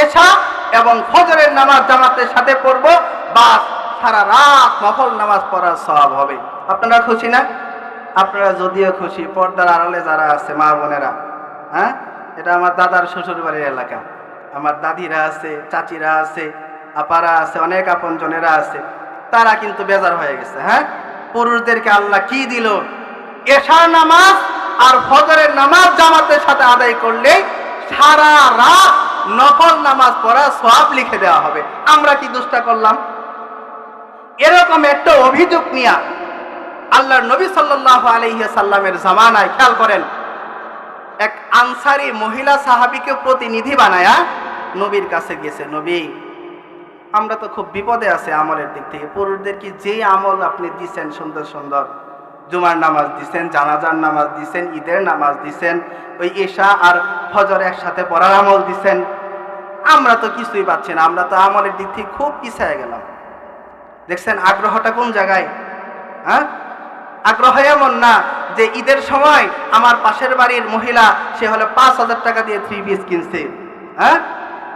এশা এবং ফজরের নামাজ জামাতের সাথে পড়ব, বাস সারা রাত নফল নামাজ পড়ার সওয়াব হবে। আপনারা খুশি না? আপনারা যদিও খুশি, পর্দার আড়ালে যারা আছে মা বোনেরা, হ্যাঁ, এটা আমার দাদার শ্বশুর বাড়ির এলাকা, আমার দাদিরা আছে, চাচিরা আছে, আপারা আছে, অনেক আপন জনেরা আছে, তারা কিন্তু বেজার হয়ে গেছে। হ্যাঁ, পুরুষদেরকে আল্লাহ কি দিল? এশার নামাজ আর ফজরের নামাজ জামাতের সাথে আদায় করলে সারা রাত নফল নামাজ পড়া সওয়াব লিখে দেওয়া হবে। আমরা কি দুষ্টা করলাম? এরকম একটা অভিযোগ নিয়ে আল্লাহর নবী সাল্লাল্লাহু আলাইহি সাল্লামের জামানায়, খেয়াল করেন, এক আনসারী মহিলা সাহাবীকে প্রতিনিধি বানায়া নবীর কাছে গেছে, নবী আমরা তো খুব বিপদে আছি আমলের দিক থেকে, পুরুষদের কি যে আমল আপনি দিছেন সুন্দর সুন্দর, জুমার নামাজ দিছেন, জানাজার নামাজ দিছেন, ঈদের নামাজ দিছেন, ওই এশা আর ফজর একসাথে পড়ার আমল দিছেন, আমরা তো কিছুই পাচ্ছি না, আমরা তো আমলের দিক থেকে খুব পিছিয়ে গেলাম। দেখছেন আগ্রহটা কোন জায়গায়? হ্যাঁ, আগ্রহ এমন না যে ঈদের সময় আমার পাশের বাড়ির মহিলা সে হলো 5,000 টাকা দিয়ে 3 পিস কিনছে, হ্যাঁ,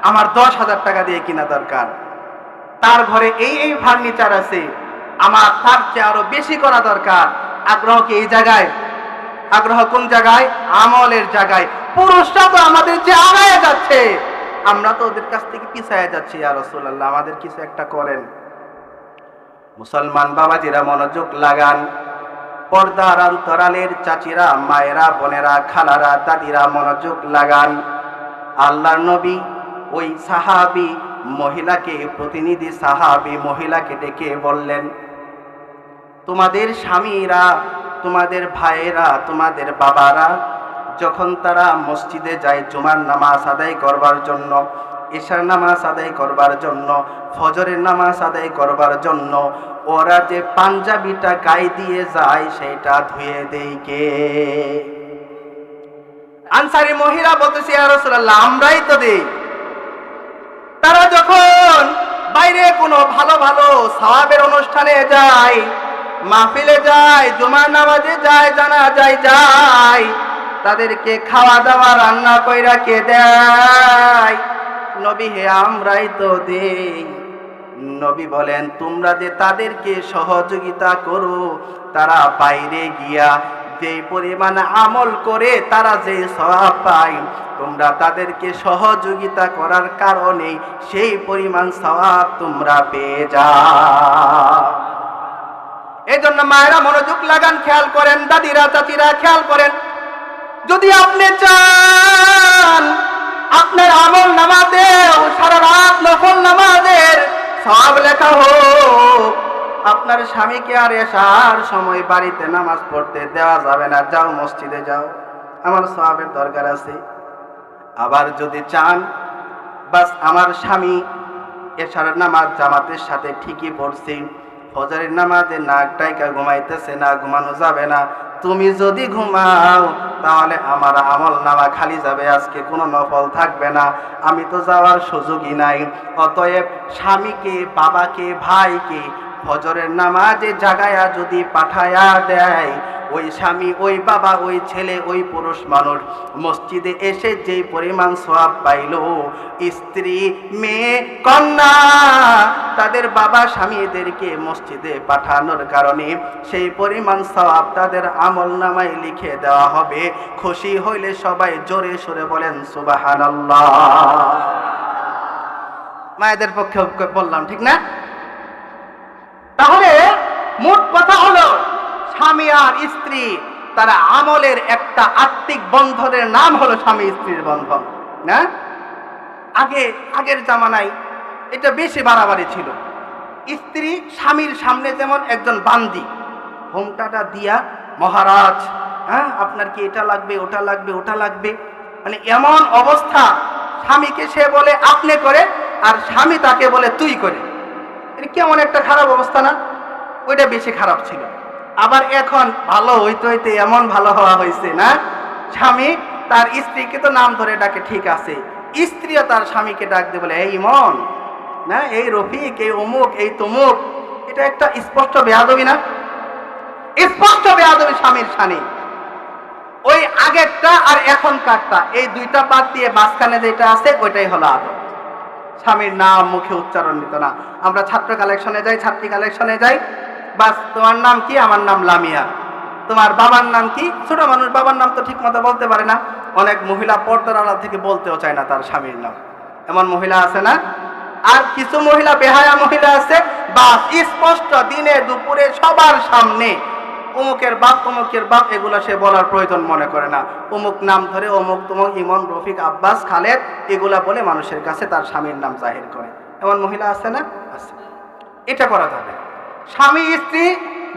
আমার 10,000 টাকা দিয়ে কিনা দরকার, তার ঘরে এই ফার্নিচার আছে, আমার তার চেয়ে আরো বেশি করা দরকার। আগ্রহ কি এই জায়গায়? আগ্রহ কোন জায়গায়? আমলের জায়গায়। পুরুষরা তো আমাদের চেয়ে আগায় যাচ্ছে, আমরা তো ওদের কাছ থেকে পিছায় যাচ্ছি। ইয়া রাসূলুল্লাহ, আমাদের কিছু একটা করেন। মুসলমান বাবাজিরা মনোযোগ লাগান, পর্দার অন্তরালের চাচিরা, মায়েরা, বোনেরা, খালারা, দাদিরা মনোযোগ লাগান। আল্লাহর নবী ওই সাহাবী মহিলাকে, প্রতিনিধি সাহাবী মহিলাকে ডেকে বললেন, তোমাদের স্বামীরা, তোমাদের ভাইয়েরা, তোমাদের বাবারা যখন তারা মসজিদে যায় জুমার নামাজ আদায় করবার জন্য, এশার নামাজ আদায় করবার জন্য, ফজরের নামাজ আদায় করবার জন্য, ওরা যে পাঞ্জাবিটা গায়ে দিয়ে যায় সেটা ধুয়ে দেয় কে? আনসারী মহিলা বলতেছে, ইয়া রাসূলুল্লাহ আমরাই তো দেই। তারা যখন বাইরে কোনো ভালো ভালো সওয়াবের অনুষ্ঠানে যায়, মাহফিলে যায়, জুমার নামাজে যায়, জানাজায় যায়, তাদেরকে খাওয়া দাওয়া রান্না কইরা কে দেয়? নবী হে আমরাই তো দেই। নবী বলেন, তোমরা যে তাদেরকে সহযোগিতা করো, তারা বাইরে গিয়া যে পরিমাণ আমল করে তারা যে সওয়াব পায়, তোমরা তাদেরকে সহযোগিতা করার কারণে সেই পরিমাণ সওয়াব তোমরা পেয়ে যাও। এই জন্য মায়েরা মনোযোগ লাগান, খেয়াল করেন, দাদিরা, চাচিরা খেয়াল করেন, যদি আপনি চান আপনার আমল নামাজেও সারা রাত নফল নামাজের সওয়াব লেখা হোক, আপনার স্বামীকে আর এশার সময় বাড়িতে নামাজ পড়তে দেওয়া যাবে না, যাও মসজিদে যাও, আমার সওয়াবের দরকার আছে। আবার যদি চান বাস আমার স্বামী এশার নামাজ জামাতের সাথে ঠিকই পড়ছে, ফজরের নামাজে নাক ডাইকা ঘুমাইতেছে না, ঘুমানো যাবে না, তুমি যদি ঘুমাও তাহলে আমার আমল নামা খালি যাবে, আজকে কোনো নফল থাকবে না, আমি তো যাওয়ার সুযোগই নাই। অতএব স্বামীকে, বাবাকে, ভাইকে ফজরের নামাজে জাগায়া যদি পাঠায়া দেয়, ওই স্বামী, ওই বাবা, ওই ছেলে, ওই পুরুষ মানুষ মসজিদে এসে যেই পরিমাণ সওয়াব পাইল, স্ত্রী, মেয়ে, কন্যা তাদের বাবা স্বামীদেরকে মসজিদে পাঠানোর কারণে সেই পরিমাণ সওয়াব তাদের আমলনামায় লিখে দেওয়া হবে। খুশি হইলে সবাই জোরে সোরে বলেন সুবহানাল্লাহ। মায়েদের পক্ষে বললাম, ঠিক না? তাহলে মোট কথা হলো, স্বামী আর স্ত্রী তারা আমলের একটা আত্মিক বন্ধনের নাম হলো স্বামী স্ত্রীর বন্ধন, না? আগের জামানায় এটা বেশি বাড়াবাড়ি ছিল। স্ত্রী স্বামীর সামনে যেমন একজন বান্দি, হোমটাটা দিয়া, মহারাজ, হ্যাঁ আপনার কি এটা লাগবে, ওটা লাগবে, ওটা লাগবে, মানে এমন অবস্থা, স্বামীকে সে বলে আপনি করে, আর স্বামী তাকে বলে তুই করে। এটা কেমন একটা খারাপ অবস্থা না? ওইটা বেশি খারাপ ছিল। আবার এখন ভালো হইতে হইতে এমন ভালো হওয়া হয়েছে না, স্বামী তার স্ত্রীকে তো নাম ধরে ডাকে, ঠিক আছে, স্ত্রীও তার স্বামীকে ডাক দিয়ে বলে এই ইমন, না এই রফিক, এই অমুক, এই তমুক। এটা একটা স্পষ্ট বেয়াদবি না? স্পষ্ট বেয়াদবি স্বামীর শানে। ওই আগেরটা আর এখনকারটা, এই দুইটা বাদ দিয়ে মাঝখানে যেটা আছে ওইটাই হলো আদব। স্বামীর নাম মুখে উচ্চারণ নিত না। আমরা ছাত্র কালেকশনে যাই, ছাত্রী কালেকশনে যাই, বাস তোমার নাম কি? আমার নাম লামিয়া। তোমার বাবার নাম কি? ছোট মানুষ বাবার নাম তো ঠিক মতো বলতে পারে না। অনেক মহিলা পর্দার আড়াল থেকে বলতেও চায় না তার স্বামীর নাম। এমন মহিলা আছে না? আর কিছু মহিলা বেহায়া মহিলা আছে, বাস স্পষ্ট দিনে দুপুরে সবার সামনে অমুকের বাপ, অমুকের বাপ, এগুলো সে বলার প্রয়োজন মনে করে না। অমুক নাম ধরে অমুক তমুক, ইমন, রফিক, আব্বাস, খালেদ, এগুলা বলে মানুষের কাছে তার স্বামীর নাম জাহির করে। এমন মহিলা আছে না? আছে। এটা করা যাবে। স্বামী স্ত্রী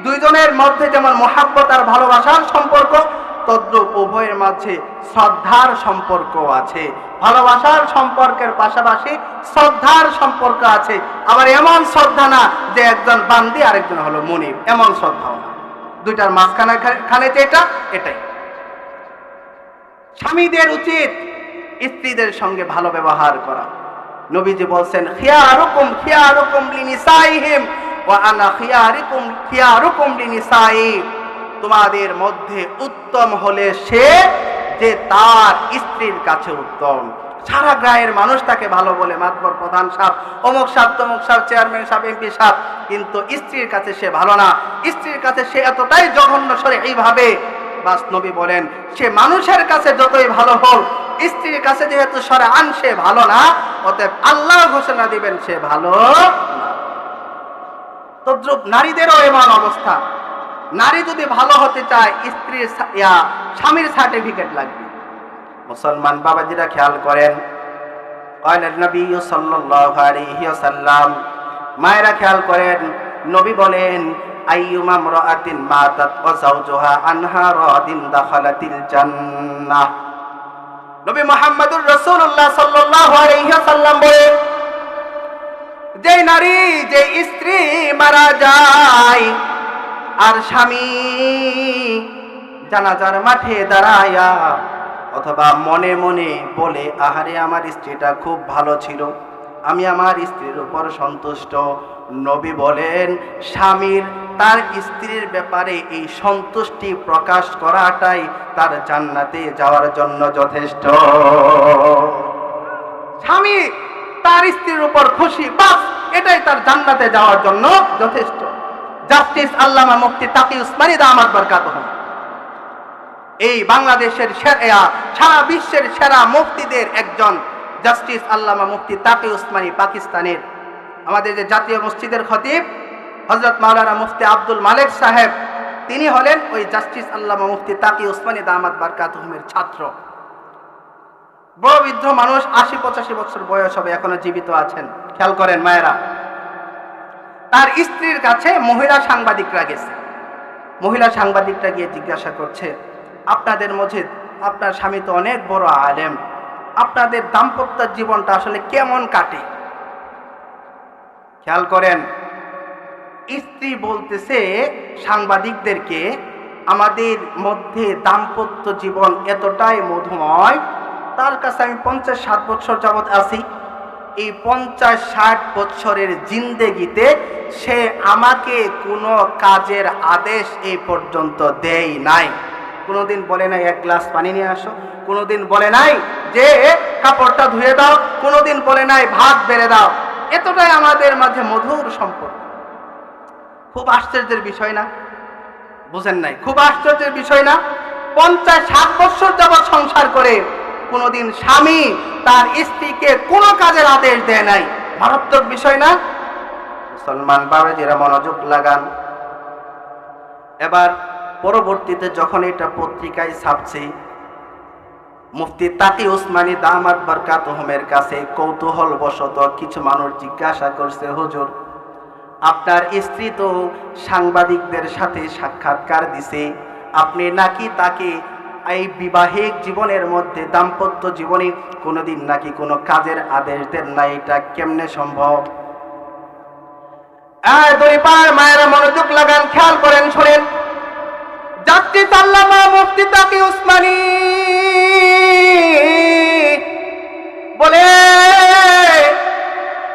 দুইজনের মধ্যে যেমন মহাব্বত আর ভালোবাসার সম্পর্ক, তদ্রূপ উভয়ের মাঝে শ্রদ্ধার সম্পর্ক আছে। ভালোবাসার সম্পর্কের পাশাপাশি শ্রদ্ধার সম্পর্ক আছে। আবার এমন শ্রদ্ধা না যে একজন বান্দি আর একজন হলো মুনিব, এমন শ্রদ্ধাও না। দুইটার মাঝখানে যেটা, এটাই। স্বামীদের উচিত স্ত্রীদের সঙ্গে ভালো ব্যবহার করা। নবীজি বলছেন, খিয়ারুকুম খিয়ারুকুম লিনিসাইহিম ওয়া আনা খিয়ারুকুম লিনিসাই। তোমাদের মধ্যে উত্তম হলে সে যে তার স্ত্রীর কাছে উত্তম। সারা গায়ের মানুষ তাকে ভালো বলে, মাতবর, প্রধান সাহেব, অমুক সাহেব, তমুক সাহেব, চেয়ারম্যান সাহেব, এমপি সাহেব, কিন্তু স্ত্রীর কাছে সে ভালো না। স্ত্রীর কাছে সে এতটাই জঘন্য সরে এইভাবে, বাস নবী বলেন, সে মানুষের কাছে যতই ভালো হোক, স্ত্রীর কাছে যেহেতু সরে আন সে ভালো না, অতএব আল্লাহ ঘোষণা দিবেন সে ভালো না। তদ্রূপ নারীদেরও এমন অবস্থা। নারী যদি ভালো হতে চায়, স্ত্রীর স্বামীর সার্টিফিকেট লাগবে। মুসলমান বাবাজিরা খেয়াল করেন, নবী সাল্লাল্লাহু আলাইহি ওয়াসাল্লাম, মায়েরা খেয়াল করেন, নবী বলেন, আইয়ুমা ইমরাআতিন মাতাত ওয়া যাওজুহা আনহা রাদিন দাখালাতিল জান্নাহ। নবী মুহাম্মদুর রাসূলুল্লাহ সাল্লাল্লাহু আলাইহি ওয়াসাল্লাম বলেন, যে নারী, যে স্ত্রী মারা যায় আর স্বামী জানাজার মাঠে দাঁড়ায়া অথবা মনে মনে বলে, আহারে আমার স্ত্রীটা খুব ভালো ছিল, আমি আমার স্ত্রীর উপর সন্তুষ্ট, নবী বলেন স্বামীর তার স্ত্রীর ব্যাপারে এই সন্তুষ্টি প্রকাশ করাটাই তার জান্নাতে যাওয়ার জন্য যথেষ্ট। স্বামী তার স্ত্রীর উপর খুশি, বাস এটাই তার জান্নাতে যাওয়ার জন্য যথেষ্ট। জাস্টিস আল্লামা মুফতি তাকি উসমানী দামাত বরকাতুহু, এই বাংলাদেশের সারা বিশ্বের সেরা মুফতিদের একজন জাস্টিস আল্লামা মুফতি তাকি উসমানী, পাকিস্তানের আমাদের যে জাতীয় মসজিদের খতিব হযরত মাওলানা মুফতি আব্দুল মালিক সাহেব, তিনি হলেন ওই জাস্টিস আল্লামা মুফতি তাকি উসমানী দামাত বরকাতুহুমের ছাত্র। বড় বৃদ্ধ মানুষ, ৮০-৮৫ বছর বয়স হবে, এখনো জীবিত আছেন। খেয়াল করেন মায়েরা, তার স্ত্রীর কাছে মহিলা সাংবাদিকরা গেছে। মহিলা সাংবাদিকরা গিয়ে জিজ্ঞাসা করছে, আপনাদের মধ্যে আপনার স্বামী তো অনেক বড় আলেম, আপনাদের দাম্পত্য জীবনটা আসলে কেমন কাটে? খেয়াল করেন, স্ত্রী বলতেছে সাংবাদিকদেরকে, আমাদের মধ্যে দাম্পত্য জীবন এতটাই মধুময়, তার কাছে আমি ৫০-৬০ বছর যাবৎ আছি, এই 50-60 বছরের জিন্দেগিতে সে আমাকে কোনো কাজের আদেশ এই পর্যন্ত দেয় নাই। কোনোদিন বলে নাই এক গ্লাস পানি নিয়ে আসো, কোনোদিন বলে নাই যে কাপড়টা ধুয়ে দাও, কোনোদিন বলে নাই ভাত বেড়ে দাও। এতটাই আমাদের মাঝে মধুর সম্পর্ক। খুব আশ্চর্যের বিষয় না? বুঝেন নাই? খুব আশ্চর্যের বিষয় না? 50-60 বছর যাবৎ সংসার করে কোনোদিন স্বামী তার স্ত্রীকে কোনো কাজের আদেশ দেয় নাই। মারাত্মক বিষয় না? মুসলমান বাবাজিরা মনোযোগ লাগান। এবার পরবর্তীতে যখন এটা পত্রিকায় ছাপছে, মুফতি তাকি উসমানী দামাত বরকাতুহুমের কাছে কৌতূহল বশত কিছু মানুষ জিজ্ঞাসা করছে, হুজুর আপনার স্ত্রী তো সাংবাদিকদের সাথে সাক্ষাৎকার দিছে, আপনি নাকি তাকে এই বিবাহিক জীবনের মধ্যে, দাম্পত্য জীবনে কোনোদিন নাকি কোনো কাজের আদেশ দেন না, এটা কেমনে সম্ভব? মায়েরা মনোযোগ লাগান, খেয়াল করেন, শোনেন। যাত্রী আল্লামা মুফতি তাকি উসমানী বলে,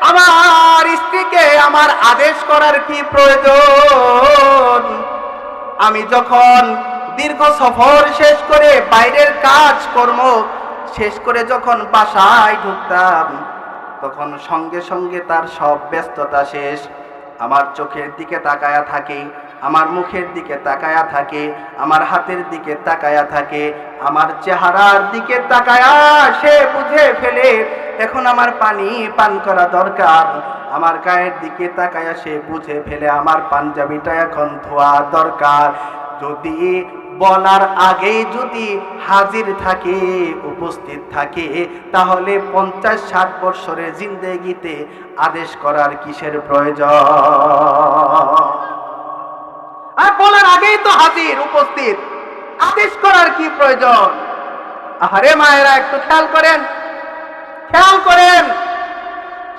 আমার স্ত্রীকে আমার আদেশ করার কি প্রয়োজন? আমি যখন দীর্ঘ সফর শেষ করে, বাইরের কাজ কর্ম শেষ করে যখন বাসায় ঢুকতাম, তখন সঙ্গে সঙ্গে তার সব ব্যস্ততা শেষ। আমার চোখের দিকে তাকায়া থাকে, আমার মুখের দিকে তাকায়া থাকে, আমার হাতের দিকে তাকায়া থাকে, আমার চেহারার দিকে তাকায়া সে বুঝে ফেলে এখন আমার পানি পান করা দরকার। আমার গায়ের দিকে তাকায়া সে বুঝে ফেলে আমার পাঞ্জাবিটা এখন ধোয়া দরকার। যদি বলার আগেই যদি হাজির থাকে, উপস্থিত থাকে, তাহলে 50-60 বছরের জিন্দেগিতে আদেশ করার কিসের প্রয়োজন? আর বলার আগেই তো হাজির, উপস্থিত, আদেশ করার কি প্রয়োজন? আরে মায়েরা একটু খেয়াল করেন, খেয়াল করেন।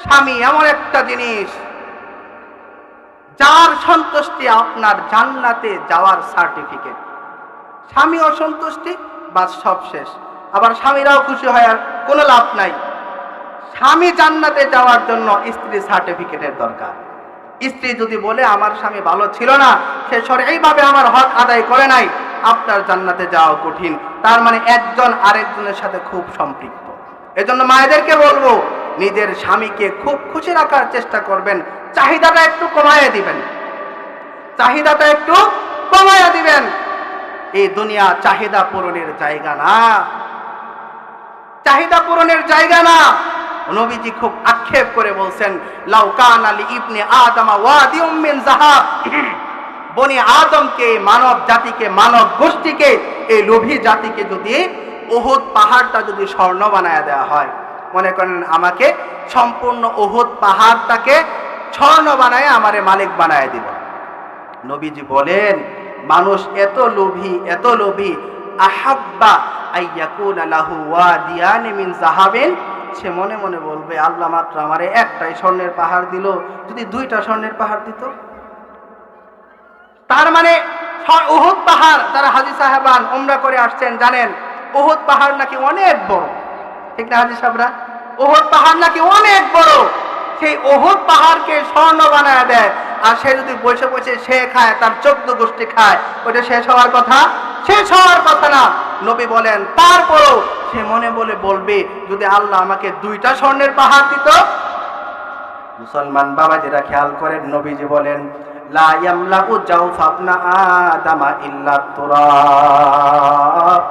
স্বামী এমন একটা জিনিস, যার সন্তুষ্টি আপনার জান্নাতে যাওয়ার সার্টিফিকেট। স্বামী অসন্তুষ্টি, বাস সব শেষ। আবার স্বামীরাও খুশি হয়, আর কোনো লাভ নাই। স্বামী জান্নাতে যাওয়ার জন্য স্ত্রী সার্টিফিকেটের দরকার। স্ত্রী যদি বলে আমার স্বামী ভালো ছিল না, সে শরঈভাবে আমার হক আদায় করে নাই, আপনার জান্নাতে যাওয়া কঠিন। তার মানে একজন আরেকজনের সাথে খুব সম্পৃক্ত। এজন্য মায়েদেরকে বলবো, নিজের স্বামীকে খুব খুশি রাখার চেষ্টা করবেন। চাহিদাটা একটু কমাইয়া দিবেন, চাহিদাটা একটু কমাইয়া দিবেন। এই দুনিয়া চাহিদা পূরণের জায়গা না, চাহিদা পূরণের জায়গা না। নবীজি খুব আক্ষেপ করে বলছেন, লাউ কানা লি ইবনে আদম ওয়াদিউম মিন যাহাব, বনি আদমকে, মানব জাতিকে, মানব গোষ্ঠীকে, এই লোভী জাতিকে যদি উহুদ পাহাড়টা যদি স্বর্ণ বানায়া দেওয়া হয়, মনে করেন আমাকে সম্পূর্ণ উহুদ পাহাড়টাকে স্বর্ণ বানায় আমারে মালিক বানায় দিল। নবীজি বলেন, মানুষ এত লোভী, এত লোভী, আহাব্বা আইয়াকুনা লাহু ওয়াদিয়ান মিন যাহাবিন, সে মনে মনে বলবে, আল্লাহ মাত্র আমারে একটাই স্বর্ণের পাহাড় দিল, যদি 2টা স্বর্ণের পাহাড় দিত। তার মানে উহুদ পাহাড়, যারা হাজী সাহেবান উমরা করে আসছেন জানেন, উহুদ পাহাড় নাকি অনেক বড়, ঠিক না হাজী সাহেবরা? উহুদ পাহাড় নাকি অনেক বড়। সেই উহুদ পাহাড়কে স্বর্ণ বানায় দেয়, আর সে যদি বসে বসে সে খায়, তার 14 গোষ্ঠী খায়, ওইটা শেষ হওয়ার কথা? শেষ হওয়ার কথা না। নবী বলেন, তারপরও সে মনে বলে বলবে, যদি আল্লাহ আমাকে 2টা স্বর্ণের পাহাড় দিত। মুসলমান বাবাজিরা খেয়াল করেন, নবীজি বলেন, লা ইয়ামলাউ জাওফা ইবনা আদামা ইল্লা তুরাব।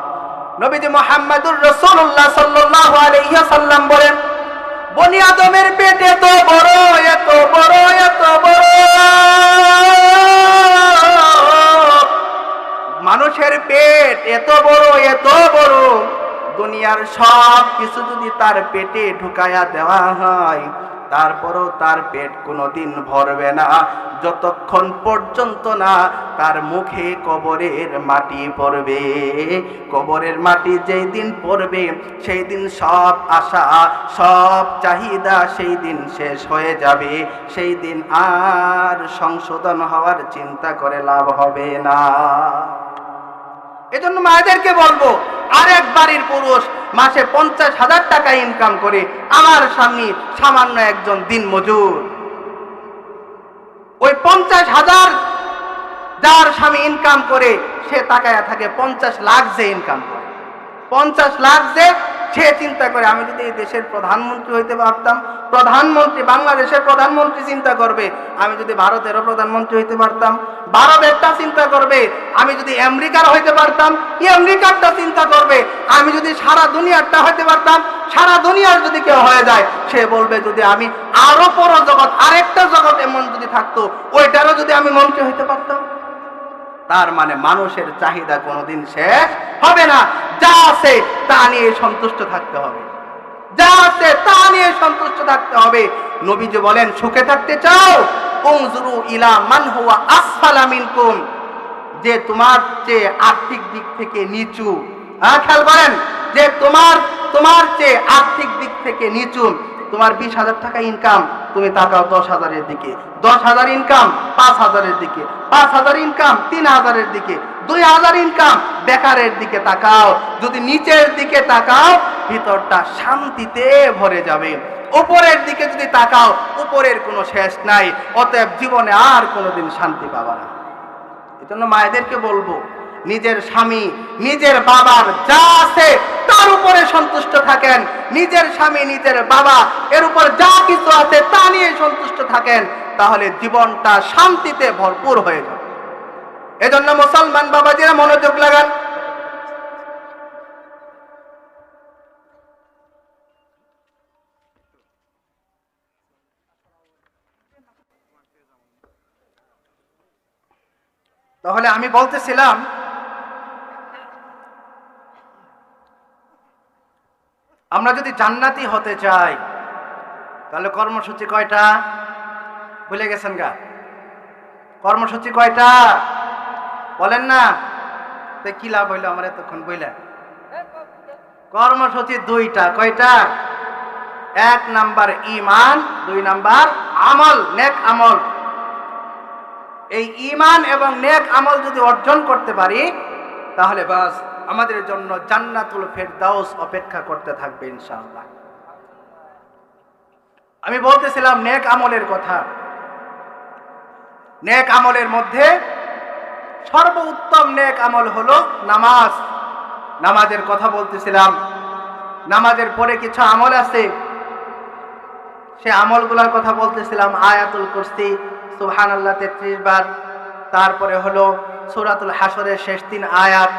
নবীজি মুহাম্মদুর রাসূলুল্লাহ সাল্লাল্লাহু আলাইহি ওয়াসাল্লাম বলেন, বনি আদমের পেট এত বড়, এত বড়, এত বড়, মানুষের পেট এত বড়, এত বড়, দুনিয়ার সব কিছু যদি তার পেটে ঢুকায়া দেওয়া হয়, তারপরও তার পেট কোনোদিন ভরবে না, যতক্ষণ পর্যন্ত না তার মুখে কবরের মাটি পড়বে। কবরের মাটি যেই দিন পড়বে, সেই দিন সব আশা, সব চাহিদা সেই দিন শেষ হয়ে যাবে। সেই দিন আর সংশোধন হওয়ার চিন্তা করে লাভ হবে না। এজন্য মায়েদেরকে বলবো, আরেক বাড়ির পুরুষ মাসে 50,000 টাকা ইনকাম করে, আমার স্বামী সামান্য একজন দিনমজুর। ওই 50,000 যার স্বামী ইনকাম করে সে তাকায়া থাকে 50 লাখ যে ইনকাম করে, 50 লাখ যে সে চিন্তা করে আমি যদি এই দেশের প্রধানমন্ত্রী হইতে পারতাম, প্রধানমন্ত্রী বাংলাদেশের প্রধানমন্ত্রী চিন্তা করবে আমি যদি ভারতেরও প্রধানমন্ত্রী হইতে পারতাম, ভারতেরটা চিন্তা করবে আমি যদি আমেরিকার হইতে পারতাম, আমেরিকারটা চিন্তা করবে আমি যদি সারা দুনিয়ারটা হইতে পারতাম, সারা দুনিয়ার যদি কেউ হয়ে যায় সে বলবে যদি আমি আরো পর জগৎ আরেকটা জগৎ এমন যদি থাকতো ওইটারও যদি আমি মন্ত্রী হইতে পারতাম। তার মানে মানুষের চাহিদা কোনোদিন শেষ হবে না, যা আছে তা নিয়ে সন্তুষ্ট থাকতে হবে, যা আছে তা নিয়ে সন্তুষ্ট থাকতে হবে। নবীজি বলেন সুখে থাকতে চাও উনজুরু ইলা মান হুয়া আসফালা মিনকুম, যে তোমার চেয়ে আর্থিক দিক থেকে নিচু, খেয়াল করেন, যে তোমার চেয়ে আর্থিক দিক থেকে নিচু। তোমার 20,000 টাকা ইনকাম, তুমি তাকাও 10,000-এর দিকে, 10,000 ইনকাম 5,000-এর দিকে, 5,000 ইনকাম 3,000-এর দিকে, 2,000 ইনকাম বেকারের দিকে তাকাও। যদি নিচের দিকে তাকাও ভিতরটা শান্তিতে ভরে যাবে, উপরের দিকে যদি তাকাও উপরের কোনো শেষ নাই, অতএব জীবনে আর কোনোদিন শান্তি পাবা না। এজন্য মায়েদেরকে বলবো নিজের স্বামী নিজের বাবার যা আছে তার উপরে সন্তুষ্ট থাকেন, নিজের স্বামী নিজের বাবা এর উপর যা কিছু আছে তা নিয়ে সন্তুষ্ট থাকেন, তাহলে জীবনটা শান্তিতে ভরপুর হয়ে যাবে। এজন্য মুসলমান বাবাজিরা মনোযোগ লাগান। তাহলে আমি বলতেছিলাম আমরা যদি জান্নাতি হতে চাই তাহলে কর্মসূচি কয়টা ভুলে গেছেন গা? কর্মসূচি কয়টা বলেন না, তো কি লাভ হইলো আমার এতক্ষণ বইলা? কর্মসূচি 2টা। কয়টা? 1 নাম্বার ঈমান, 2 নাম্বার আমল, নেক আমল। এই ঈমান এবং নেক আমল যদি অর্জন করতে পারি তাহলে বাস আমাদের জন্য জান্নাতুল ফেরদাউস অপেক্ষা করতে থাকবে ইনশাআল্লাহ। আমি বলতেছিলাম নেক আমলের কথা। নেক আমলের মধ্যে সর্বোত্তম নেক আমল হলো নামাজ। নামাজের কথা বলতেছিলাম। নামাজের পরে কিছু আমল আছে, সে আমলগুলোর কথা বলতেছিলাম। আয়াতুল কুরসি, সুবহানাল্লাহ 33 বার, তারপরে হলো সূরাতুল হাশরের শেষ 3 আয়াত,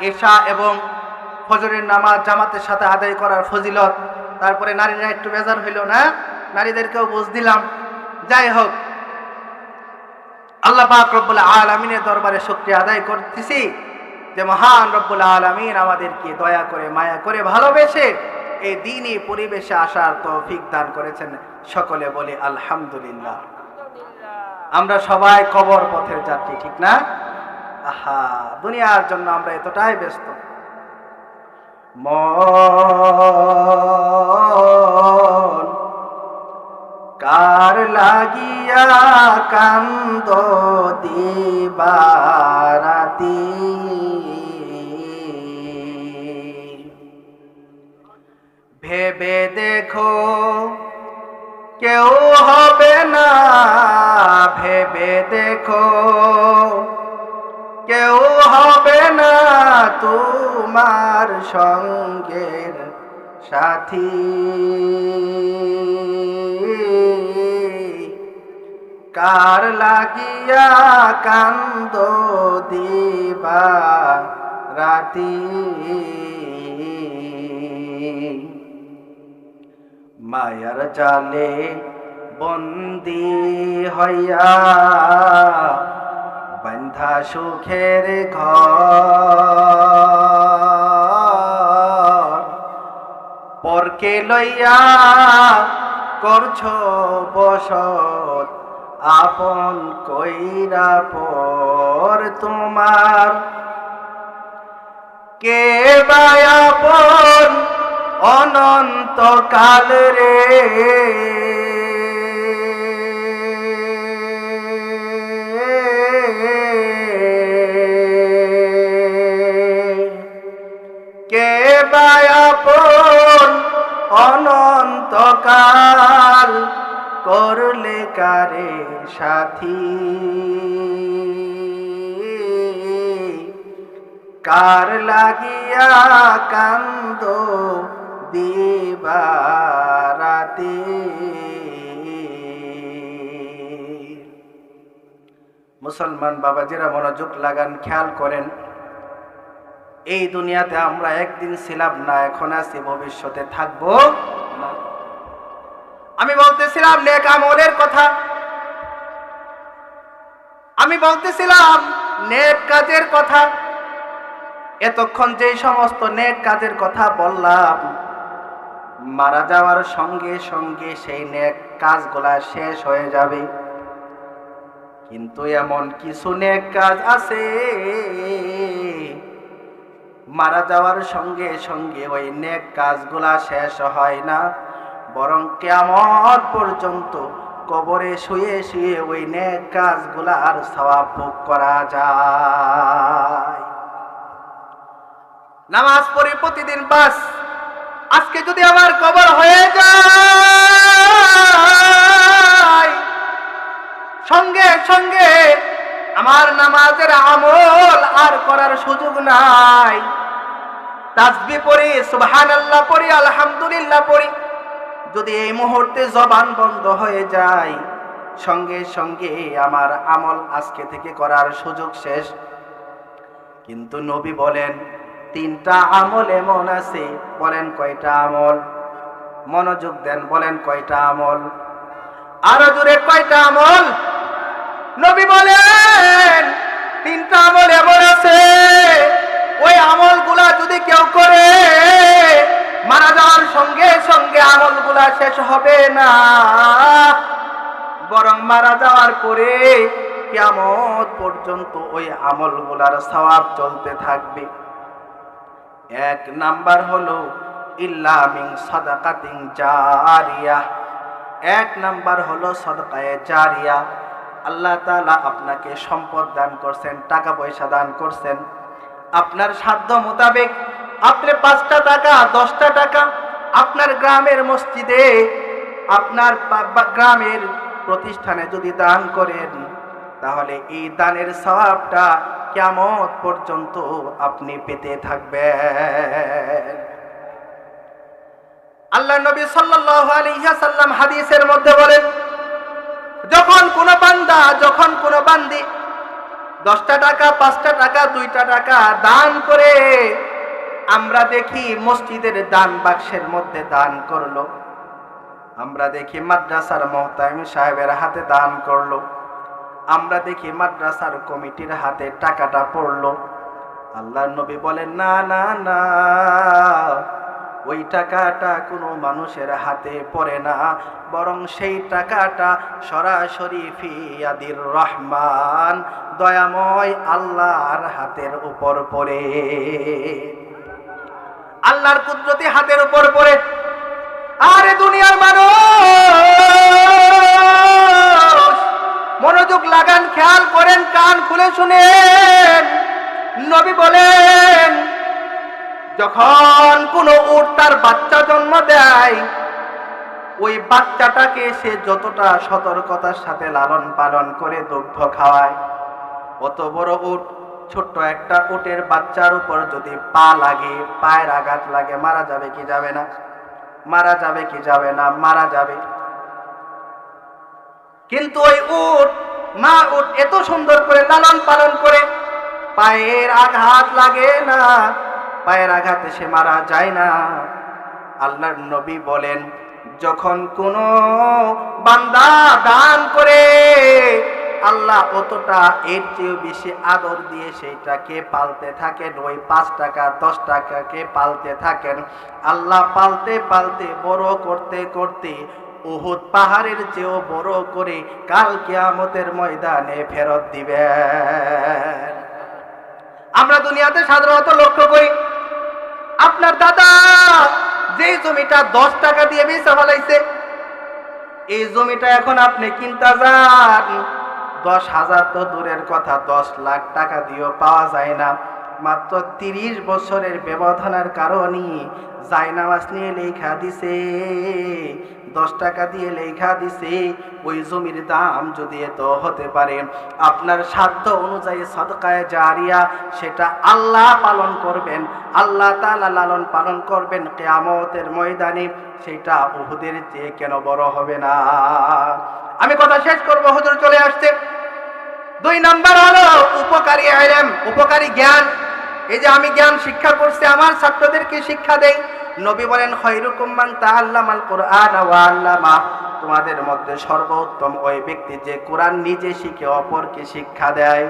এশা এবং ফজরের নামাজ জামাতের সাথে আদায় করার ফজিলত। তারপরে নারীরা একটু বেজার হইল না, নারীদেরকেও বুঝ দিলাম। যাই হোক, আল্লাহ পাক রব্বুল আলামিনের দরবারে শুকরিয়া আদায় করতেছি যে মহান রব্বুল আলামিন আমাদেরকে দয়া করে মায়া করে ভালোবেসে এই দ্বীনি পরিবেশে আসার তৌফিক দান করেছেন। সকলে বলি আলহামদুলিল্লাহ। আমরা সবাই কবর পথের যাত্রী, ঠিক না? আহা, দুনিয়ার জন্য আমরা এতটাই ব্যস্ত। মন কার লাগিয়া কান্দ দিবারাতি, ভেবে দেখো কেউ হবে না, ভেবে দেখো কেউ হবে না তোমার সঙ্গের সাথী। কার লাগিয়া কান্দ দিবা রাতি, মায়ার জালে বন্দি হইয়া বান্ধা সুখের ঘর, পরকে লইয়া করছো বসত আপন কইরা পর তোমার, কে বা আপন অনন্ত কাল রে, আপন অনন্তকাল করলে কারে সাথী কার লাগিয়া কান্দ দিবারাতে মুসলমান বাবাজিরা মনোযোগ লাগান, খেয়াল করেন। এই দুনিয়াতে আমরা একদিন ছিলাম না, এখন আছি, ভবিষ্যতে থাকবো না। আমি বলতেছিলাম নেক আমলের কথা, আমি বলতেছিলাম নেক কাজের কথা। এতক্ষণ যে সমস্ত নেক কাজের কথা বললাম, মারা যাওয়ার সঙ্গে সঙ্গে সেই নেক কাজগুলা শেষ হয়ে যাবে। কিন্তু এমন কিছু নেক কাজ আছে মারা যাওয়ার সঙ্গে সঙ্গে ওই নেক কাজগুলা শেষ হয় না, বরং কিয়ামত পর্যন্ত কবরে শুয়ে শুয়ে ওই নেক কাজগুলার সওয়াব ভোগ করা যায়। নামাজ পড়ি প্রতিদিন, বাস আজকে যদি আমার কবর হয়ে যায়, সঙ্গে সঙ্গে আমার নামাজের আমল আর করার সুযোগ নাই। তাসবিহ পড়ি, সুবহানাল্লাহ পড়ি, আলহামদুলিল্লাহ পড়ি, যদি এই মুহূর্তে জবান বন্ধ হয়ে যায়, সঙ্গে সঙ্গে আমার আমল আজকে থেকে করার সুযোগ শেষ। কিন্তু নবী বলেন তিনটা আমল এমন আছে। বলেন কয়টা আমল? মনোযোগ দেন, বলেন কয়টা আমল? আরো জোরে কয়টা আমল? নবী বলেন তিনটা আমল এমন আছে, ওই আমলগুলা যদি কেউ করে মারা যাওয়ার সঙ্গে সঙ্গে আমলগুলা শেষ হবে না, বরং মারা যাওয়ার পরে কিয়ামত পর্যন্ত ওই আমলগুলার সওয়াব চলতে থাকবে। এক নাম্বার হলো ইল্লা মিন সাদাকাতিন জারিয়া। এক নাম্বার হলো সাদকায়ে জারিয়া। আল্লাহ তাআলা আপনাকে সম্পদ দান করছেন, টাকা পয়সা দান করছেন, আপনার সাধ্য মোতাবেক আপনি 5টা টাকা 10টা টাকা আপনার গ্রামের মসজিদে, আপনার গ্রামের প্রতিষ্ঠানে যদি দান করেন, তাহলে এই দানের সওয়াবটা কিয়ামত পর্যন্ত আপনি পেতে থাকবেন। আল্লাহর নবী সাল্লাল্লাহু আলাইহি ওয়াসাল্লাম হাদিসের মধ্যে বলেন, যখন কোন বান্দা, যখন কোন বান্দি 10টা টাকা 5টা টাকা 2টা টাকা দান করে, আমরা দেখি মসজিদের দান বাক্সের মধ্যে দান করলো, আমরা দেখি মাদ্রাসার মুহতামিম সাহেবের হাতে দান করলো, আমরা দেখি মাদ্রাসার কমিটির হাতে টাকাটা পড়লো, আল্লাহর নবী বলেন না না না, ওই টাকাটা কোনো মানুষের হাতে পড়ে না, বরং সেই টাকাটা সরাসরি ফি ইয়াদির রহমান, দয়াময় আল্লাহর হাতের উপর পড়ে, আল্লাহর কুদরতি হাতের উপর পড়ে। আরে দুনিয়ার মানুষ মনোযোগ লাগান, খেয়াল করেন, কান খুলে শুনেন। নবী বলেন যখন কোনো উট তার বাচ্চা জন্ম দেয়, ওই বাচ্চাটাকে সে যতটা সতর্কতার সাথে লালন পালন করে দুগ্ধ খাওয়ায়, অত বড় উট, ছোট্ট একটা উটের বাচ্চার উপর যদি পা লাগে, পায়ের আঘাত লাগে, মারা যাবে কি যাবে না? মারা যাবে কি যাবে না? মারা যাবে। কিন্তু ওই উট, মা উট এত সুন্দর করে লালন পালন করে, পায়ের আঘাত লাগে না, পায়ের আঘাতে সে মারা যায় না। আল্লাহর নবী বলেন যখন কোন বান্দা দান করে, আল্লাহ অতটা এর চেয়ে বেশি আদর দিয়ে সেইটাকে পালতে থাকেন, ওই 5 টাকা 10 টাকাকে পালতে থাকেন। আল্লাহ পালতে পালতে বড় করতে করতে উহুদ পাহাড়ের চেয়েও বড় করে কাল কিয়ামতের ময়দানে ফেরত দিবেন। আমরা দুনিয়াতে সাধারণত লক্ষ্য করি, আপনার দাদা যেই জমিটা 10 টাকা দিয়ে বেচা ফেলাইছে, এই জমিটা এখন আপনি কিনতে যান 10,000 তো দূরের কথা, 10 লাখ টাকা দিয়েও পাওয়া যায় না। মাত্র 30 বছরের ব্যবধানের কারণে জায়নামাজ নিয়ে লেখা দিছে, 10 টাকা দিয়ে লেখা দিছে। ওই জমির দাম যদি এত হতে পারে, আপনার সাধ্য অনুযায়ী সাদকায়ে জারিয়া সেটা আল্লাহ পালন করবেন, আল্লাহ তাআলা লালন পালন করবেন কিয়ামতের ময়দানে, সেটা উহুদের চেয়ে কেন বড় হবে না? আমি কথা শেষ করব, হুজুর চলে আসছে। 2 নাম্বার হলো উপকারী ইলম, উপকারী জ্ঞান। এই যে আমি জ্ঞান শিক্ষা করছি, আমার ছাত্রদেরকে শিক্ষা দেই। নবী বলেন খায়রুকুম মান তাআল্লামাল কুরআন ওয়া আল্লামা, তোমাদের মধ্যে সর্বোত্তম ওই ব্যক্তি যে কোরআন নিজে শিখে অপরকে শিক্ষা দেয়।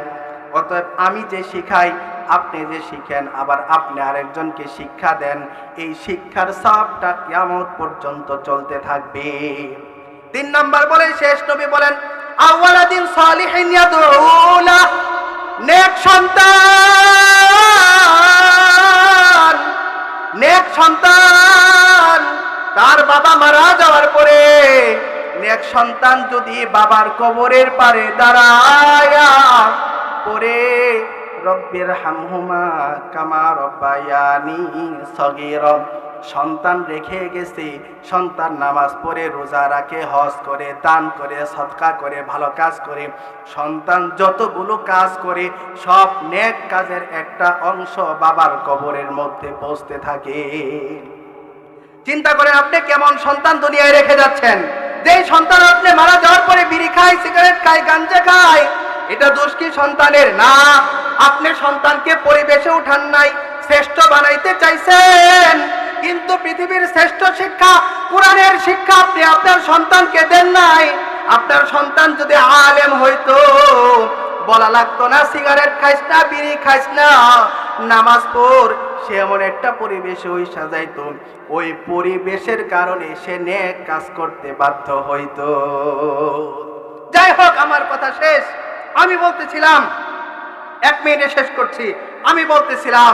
অতএব আমি যে শিখাই, আপনি যে শিখেন, আবার আপনি আরেকজনকে শিক্ষা দেন, এই শিক্ষার সওয়াবটা কিয়ামত পর্যন্ত চলতে থাকবে। 3 নাম্বার বলে শেষ, নবী বলেন আওয়ালাদিন সালিহিন ইয়াদউলা, নেক সন্তান, নেক সন্তান তার বাবা মারা যাওয়ার পরে নেক সন্তান যদি বাবার কবরের পারে দাঁড়ায়া পরে রব্বির হামহুমা কামা রব্বায়ানি সগীরা, সন্তান রেখে গেছে, সন্তান নামাজ পড়ে, রোজা রাখে, হজ করে, দান করে, সদকা করে, ভালো কাজ করে, সন্তান যতগুলো কাজ করে সব নেক কাজের একটা অংশ বাবার কবরের মধ্যে পৌঁছতে থাকে। চিন্তা করেন আপনি কেমন সন্তান দুনিয়ায় রেখে যাচ্ছেন। যেই সন্তান আপনি মারা যাওয়ার পরে বিড়ি খায়, সিগারেট খায়, গাঞ্জা খায়, এটা দোষ কি সন্তানের? না, আপনি সন্তানকে পরিবেশে উঠান নাই, শ্রেষ্ঠ বানাইতে চাইছেন, কিন্তু পৃথিবীর শ্রেষ্ঠ শিক্ষা কোরআনের শিক্ষা আপনি আপনার সন্তানকে দেন নাই। আপনার সন্তান যদি আলেম হইতো, বলা লাগতো না সিগারেট খাইস না, বিড়ি খাইস না, নামাজ পড়, সে এমন একটা পরিবেশে ওই সাজাইতো, ওই পরিবেশের কারণে সে নেক কাজ করতে বাধ্য হইতো। যাই হোক, আমার কথা শেষ। আমি বলতেছিলাম, 1 মিনিটে শেষ করছি, আমি বলতেছিলাম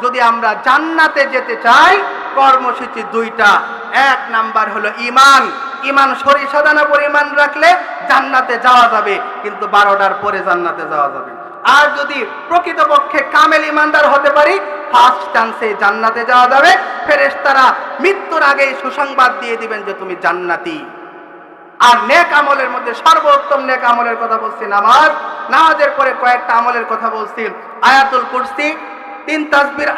যদি আমরা জান্নাতে যেতে চাই, কর্মসূচি 2টা। 1 নাম্বার হলো ঈমান। ঈমান সরিষা দানা পরিমাণ রাখলে জান্নাতে যাওয়া যাবে, কিন্তু 12টার পরে জান্নাতে যাওয়া যাবে। আর যদি প্রকৃতপক্ষে কামেল ঈমানদার হতে পারি, ফার্স্ট চান্সে জান্নাতে যাওয়া যাবে। ফেরেশতারা মৃত্যুর আগেই সুসংবাদ দিয়ে দিবেন যে তুমি জান্নাতি। আর নেক আমলের মধ্যে সর্বোত্তম নেক আমলের কথা বলছি নামাজ, নামাজের পরে কয়েকটা আমলের কথা বলছি। আয়াতুল কুরসি, 3 তাসবির,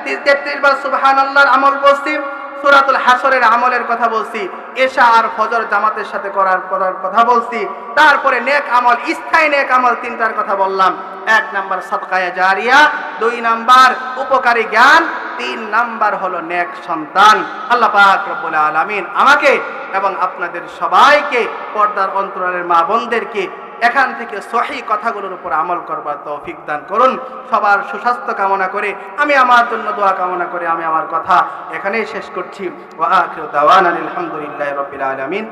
33 বার সুবহানাল্লাহর আমল বলছি, সূরাতুল হাসরের আমলের কথা বলছি, এশা আর ফজর জামাতের সাথে করার কথা বলছি। তারপরে নেক আমল, স্থায়ী নেক আমল 3টার কথা বললাম। 1 নাম্বার সাদকায়ে জারিয়া, 2 নাম্বার উপকারী জ্ঞান, 3 নাম্বার হলো নেক সন্তান। আল্লাহ পাক রব্বুল আলামিন আমাকে এবং আপনাদের সবাইকে, পর্দার অন্তরালের মা বোনদেরকে এখান থেকে সহি কথাগুলোর উপর আমল করবার তৌফিক দান করুন। সবার সুস্বাস্থ্য কামনা করে, আমি আমার জন্য দোয়া কামনা করে আমি আমার কথা এখানেই শেষ করছি। ওয়া আখিরু দাওয়ানা আলহামদুলিল্লাহি রাব্বিল আলামিন।